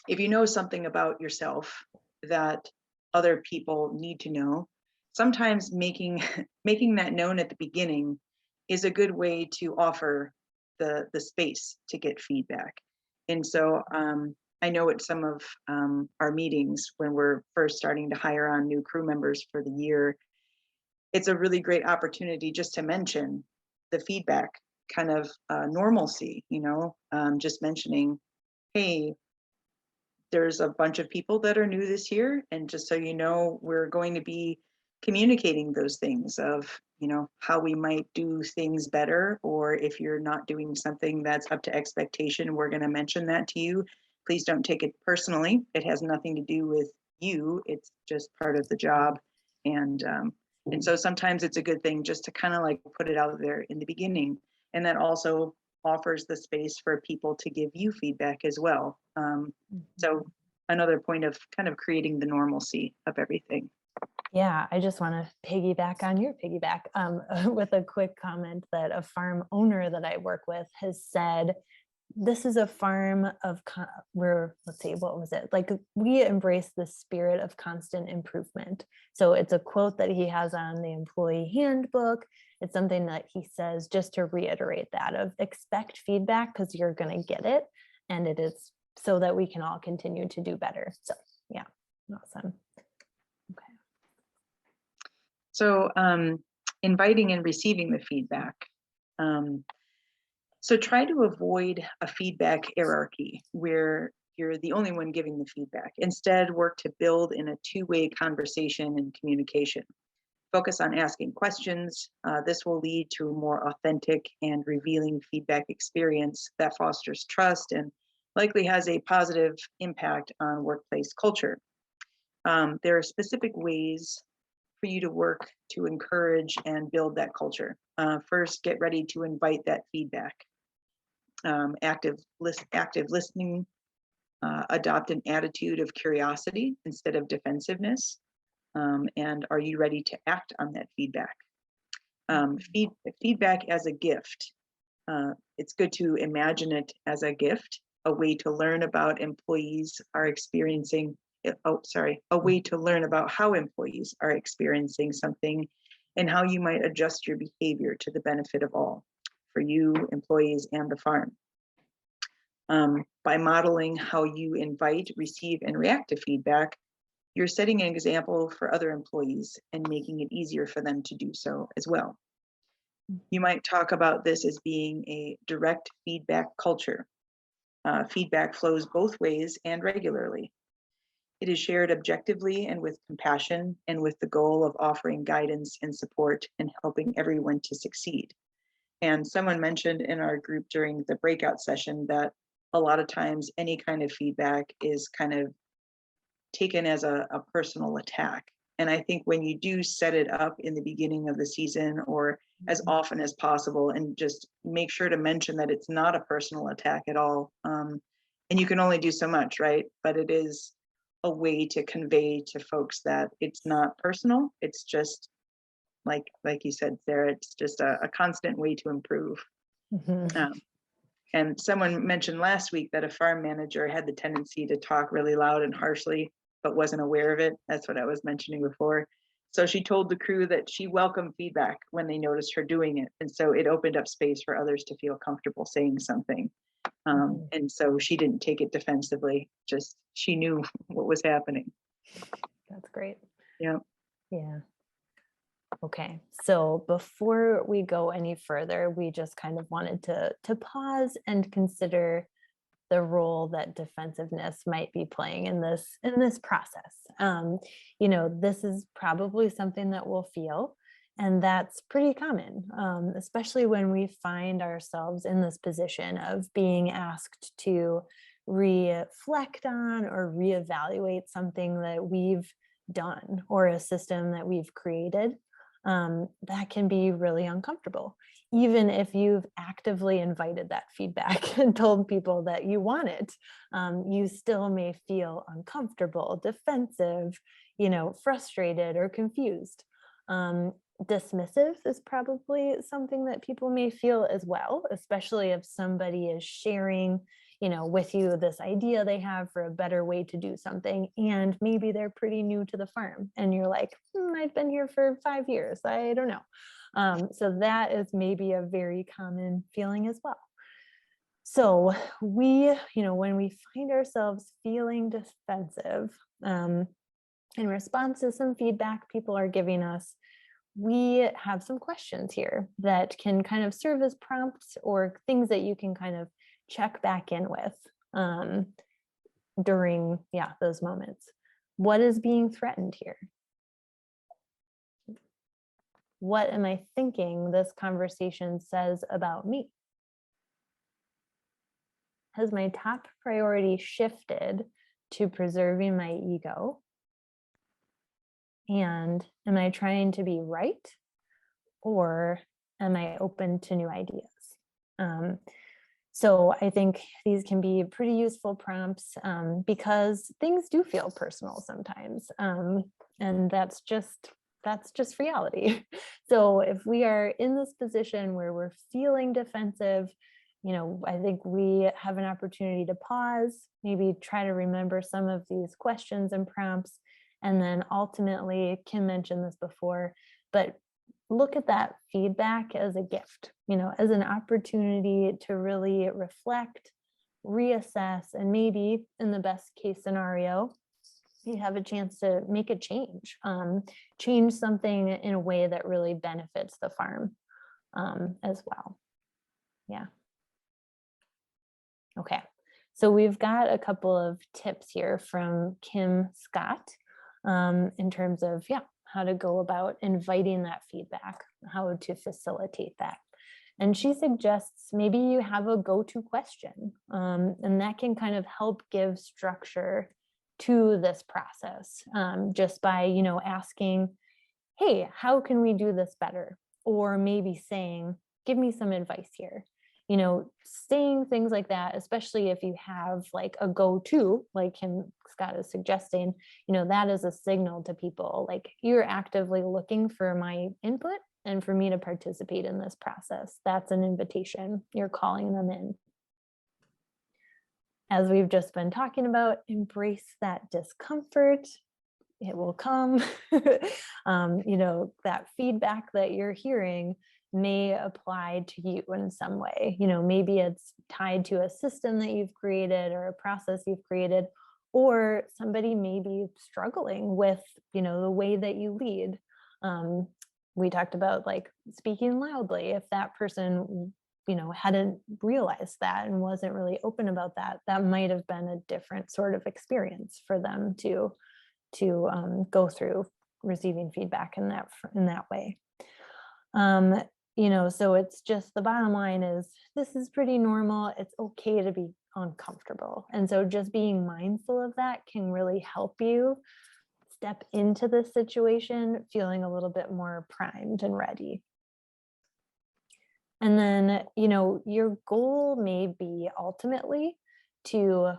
if you know something about yourself that other people need to know, sometimes making that known at the beginning is a good way to offer the space to get feedback. And so I know at some of our meetings when we're first starting to hire on new crew members for the year, it's a really great opportunity just to mention the feedback kind of normalcy, you know, just mentioning, hey, there's a bunch of people that are new this year. And just so you know, we're going to be communicating those things of, you know, how we might do things better, or if you're not doing something that's up to expectation, we're going to mention that to you. Please don't take it personally. It has nothing to do with you. It's just part of the job. And so sometimes it's a good thing just to kind of like put it out there in the beginning. And that also offers the space for people to give you feedback as well. So another point of kind of creating the normalcy of everything. Yeah, I just want to piggyback on your piggyback with a quick comment that a farm owner that I work with has said, this is a farm of where, let's see, what was it? Like, we embrace the spirit of constant improvement. So it's a quote that he has on the employee handbook. It's something that he says just to reiterate that of expect feedback because you're going to get it. And it is so that we can all continue to do better. So yeah, awesome. Okay. So inviting and receiving the feedback. So try to avoid a feedback hierarchy where you're the only one giving the feedback. Instead, work to build in a two-way conversation and communication. Focus on asking questions. This will lead to a more authentic and revealing feedback experience that fosters trust and likely has a positive impact on workplace culture. There are specific ways for you to work to encourage and build that culture. First, get ready to invite that feedback. Active listening, adopt an attitude of curiosity instead of defensiveness. And are you ready to act on that feedback? Feedback as a gift. It's good to imagine it as a gift, a way to learn about employees are experiencing, a way to learn about how employees are experiencing something and how you might adjust your behavior to the benefit of all, for you, employees, and the farm. By modeling how you invite, receive, and react to feedback, you're setting an example for other employees and making it easier for them to do so as well. You might talk about this as being a direct feedback culture. Feedback flows both ways and regularly. It is shared objectively and with compassion and with the goal of offering guidance and support and helping everyone to succeed. And someone mentioned in our group during the breakout session that a lot of times any kind of feedback is kind of taken as a personal attack. And I think when you do set it up in the beginning of the season or as often as possible, and just make sure to mention that it's not a personal attack at all. And you can only do so much, right? But it is a way to convey to folks that it's not personal. It's just like you said, Sarah, it's just a constant way to improve. And someone mentioned last week that a farm manager had the tendency to talk really loud and harshly, but wasn't aware of it. That's what I was mentioning before. So she told the crew that she welcomed feedback when they noticed her doing it. And so it opened up space for others to feel comfortable saying something. And so she didn't take it defensively, just she knew what was happening. That's great. Yeah. Yeah. Okay, so before we go any further, we just kind of wanted to pause and consider the role that defensiveness might be playing in this process. You know, this is probably something that we'll feel, and that's pretty common, especially when we find ourselves in this position of being asked to reflect on or reevaluate something that we've done or a system that we've created. That can be really uncomfortable, even if you've actively invited that feedback and told people that you want it. You still may feel uncomfortable, defensive, you know, frustrated or confused. Dismissive is probably something that people may feel as well, especially if somebody is sharing, you know, with you this idea they have for a better way to do something, and maybe they're pretty new to the farm and you're like, I've been here for 5 years, I don't know. So that is maybe a very common feeling as well. So we, you know, when we find ourselves feeling defensive in response to some feedback people are giving us, we have some questions here that can kind of serve as prompts or things that you can kind of check back in with during those moments. What is being threatened here? What am I thinking this conversation says about me? Has my top priority shifted to preserving my ego? And am I trying to be right? Or am I open to new ideas? So I think these can be pretty useful prompts because things do feel personal sometimes. And that's just reality. So if we are in this position where we're feeling defensive, you know, I think we have an opportunity to pause, maybe try to remember some of these questions and prompts, and then ultimately, Kim mentioned this before, but look at that feedback as a gift, you know, as an opportunity to really reflect, reassess, and maybe in the best case scenario, you have a chance to make a change, change something in a way that really benefits the farm as well. Yeah. Okay, so we've got a couple of tips here from Kim Scott in terms of, how to go about inviting that feedback, how to facilitate that. And she suggests maybe you have a go-to question, and that can kind of help give structure to this process, just by, asking, hey, how can we do this better? Or maybe saying, give me some advice here. Saying things like that, especially if you have like a go-to, like Scott is suggesting, that is a signal to people, like, you're actively looking for my input and for me to participate in this process. That's an invitation. You're calling them in. As we've just been talking about, embrace that discomfort. It will come. That feedback that you're hearing may apply to you in some way. Maybe it's tied to a system that you've created or a process you've created, or somebody may be struggling with, the way that you lead. We talked about like speaking loudly. If that person, hadn't realized that and wasn't really open about that, that might have been a different sort of experience for them to go through receiving feedback in that way. So it's just, the bottom line is, this is pretty normal. It's okay to be uncomfortable. And so just being mindful of that can really help you step into this situation feeling a little bit more primed and ready. And then, your goal may be ultimately to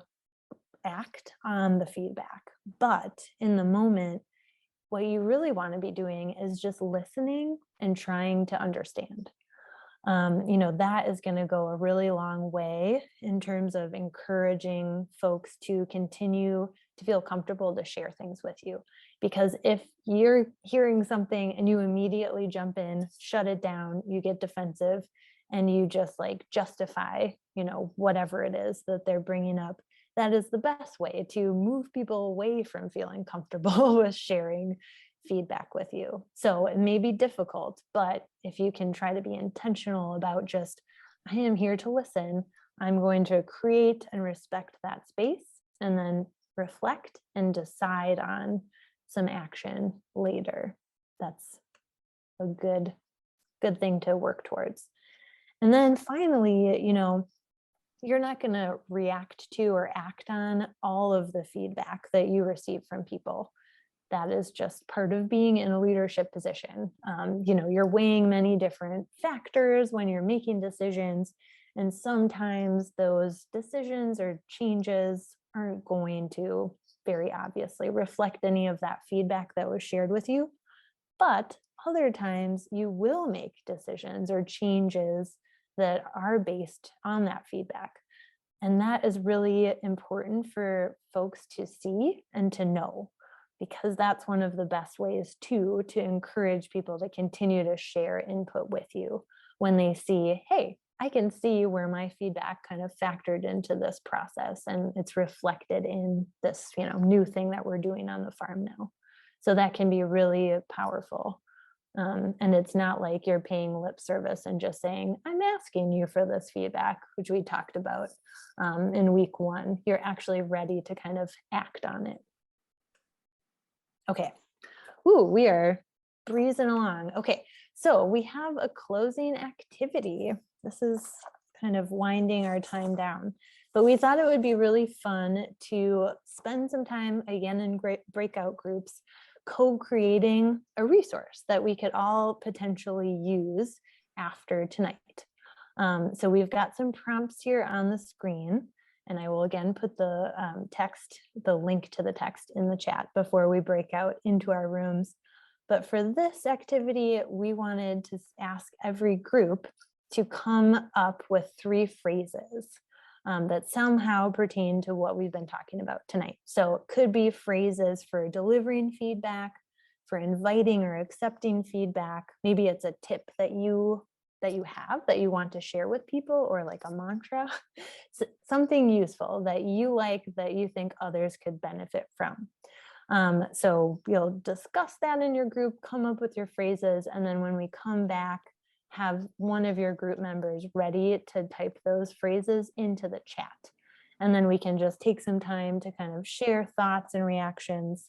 act on the feedback, but in the moment, what you really want to be doing is just listening and trying to understand. That is going to go a really long way in terms of encouraging folks to continue to feel comfortable to share things with you. Because if you're hearing something and you immediately jump in, shut it down, you get defensive, and you just like justify, whatever it is that they're bringing up, that is the best way to move people away from feeling comfortable with sharing feedback with you. So it may be difficult, but if you can try to be intentional about just, I am here to listen, I'm going to create and respect that space, and then reflect and decide on some action later. That's a good thing to work towards. And then finally, you're not going to react to or act on all of the feedback that you receive from people. That is just part of being in a leadership position. You're weighing many different factors when you're making decisions, and sometimes those decisions or changes aren't going to very obviously reflect any of that feedback that was shared with you. But other times you will make decisions or changes that are based on that feedback. And that is really important for folks to see and to know, because that's one of the best ways to encourage people to continue to share input with you when they see, hey, I can see where my feedback kind of factored into this process, and it's reflected in this, new thing that we're doing on the farm now. So that can be really powerful. And it's not like you're paying lip service and just saying, I'm asking you for this feedback, which we talked about in week 1. You're actually ready to kind of act on it. Okay. Ooh, we are breezing along. Okay, so we have a closing activity. This is kind of winding our time down, but we thought it would be really fun to spend some time again in breakout groups co-creating a resource that we could all potentially use after tonight. So we've got some prompts here on the screen, and I will again put the link to the text in the chat before we break out into our rooms. But for this activity, we wanted to ask every group to come up with 3 phrases that somehow pertain to what we've been talking about tonight. So it could be phrases for delivering feedback, for inviting or accepting feedback. Maybe it's a tip that you have that you want to share with people, or like a mantra, something useful that you like, that you think others could benefit from. So you'll discuss that in your group, come up with your phrases, and then when we come back, have one of your group members ready to type those phrases into the chat. And then we can just take some time to kind of share thoughts and reactions.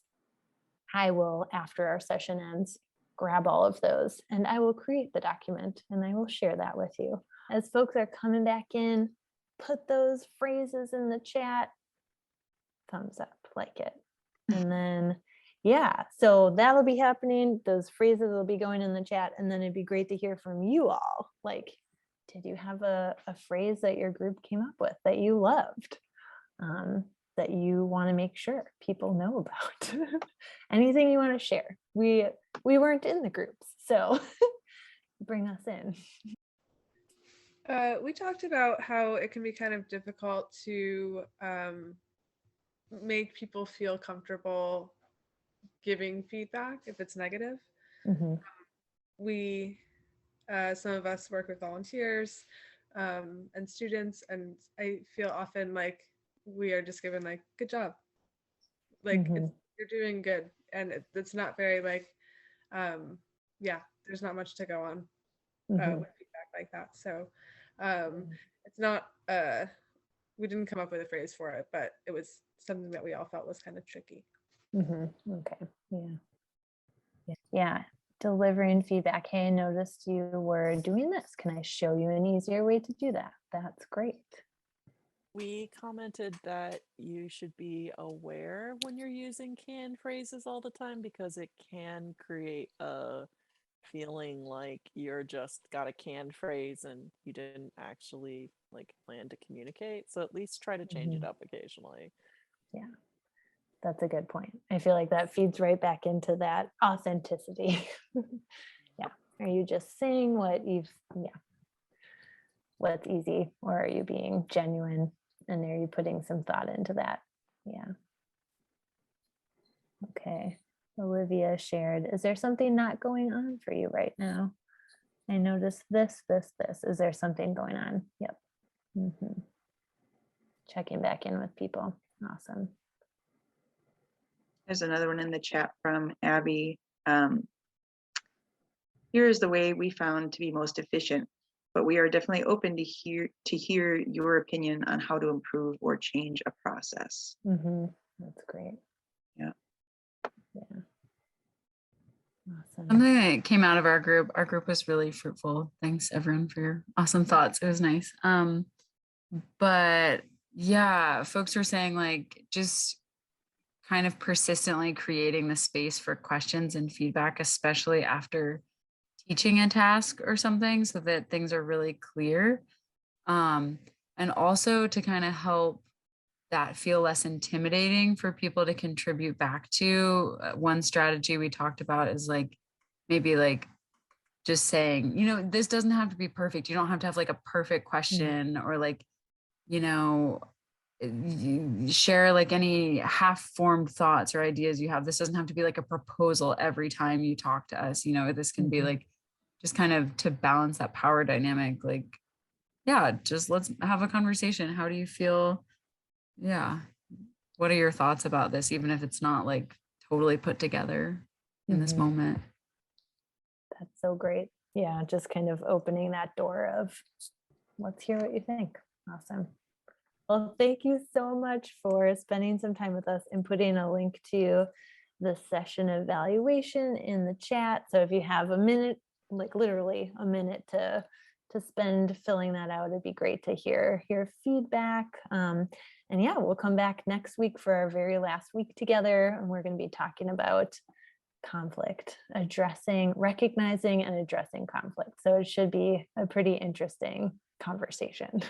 I will, after our session ends, grab all of those and I will create the document and I will share that with you. As folks are coming back in, put those phrases in the chat, thumbs up, like it. And then, yeah, so that'll be happening. Those phrases will be going in the chat. And then it'd be great to hear from you all. Like, did you have a phrase that your group came up with that you loved? That you want to make sure people know about? Anything you want to share? We weren't in the groups, so bring us in. We talked about how it can be kind of difficult to make people feel comfortable giving feedback if it's negative. Mhm. We, some of us work with volunteers and students, and I feel often like we are just given like, good job. Like you're doing good. And it's not very like, yeah, there's not much to go on with feedback like that. So it's not, we didn't come up with a phrase for it, but it was something that we all felt was kind of tricky. Okay, yeah. Delivering feedback. Hey, I noticed you were doing this. Can I show you an easier way to do that? That's great. We commented that you should be aware when you're using canned phrases all the time because it can create a feeling like you're just got a canned phrase and you didn't actually like plan to communicate. So at least try to change it up occasionally. Yeah, that's a good point. I feel like that feeds right back into that authenticity. Yeah. Are you just saying what you've, what's easy, or are you being genuine? And are you putting some thought into that? Yeah. Okay. Olivia shared, is there something not going on for you right now? I noticed this. Is there something going on? Yep. Checking back in with people. Awesome. There's another one in the chat from Abby. Here is the way we found to be most efficient, but we are definitely open to hear your opinion on how to improve or change a process. That's great. Yeah. Awesome. Something that came out of our group was really fruitful. Thanks everyone for your awesome thoughts. It was nice. But yeah, folks were saying like just kind of persistently creating the space for questions and feedback, especially after teaching a task or something, so that things are really clear. And also to kind of help that feel less intimidating for people to contribute back to. One strategy we talked about is like maybe like just saying, you know, this doesn't have to be perfect. You don't have to have like a perfect question or like, you know, you share like any half-formed thoughts or ideas you have. This doesn't have to be like a proposal every time you talk to us. You know, this can be like just kind of to balance that power dynamic. Like, yeah, just let's have a conversation. How do you feel? Yeah. What are your thoughts about this, even if it's not like totally put together in this moment? That's so great. Yeah, just kind of opening that door of let's hear what you think. Awesome. Well, thank you so much for spending some time with us and putting a link to the session evaluation in the chat. So if you have a minute, like literally a minute to spend filling that out, it'd be great to hear feedback. And yeah, we'll come back next week for our very last week together, and we're going to be talking about conflict, recognizing and addressing conflict. So it should be a pretty interesting conversation.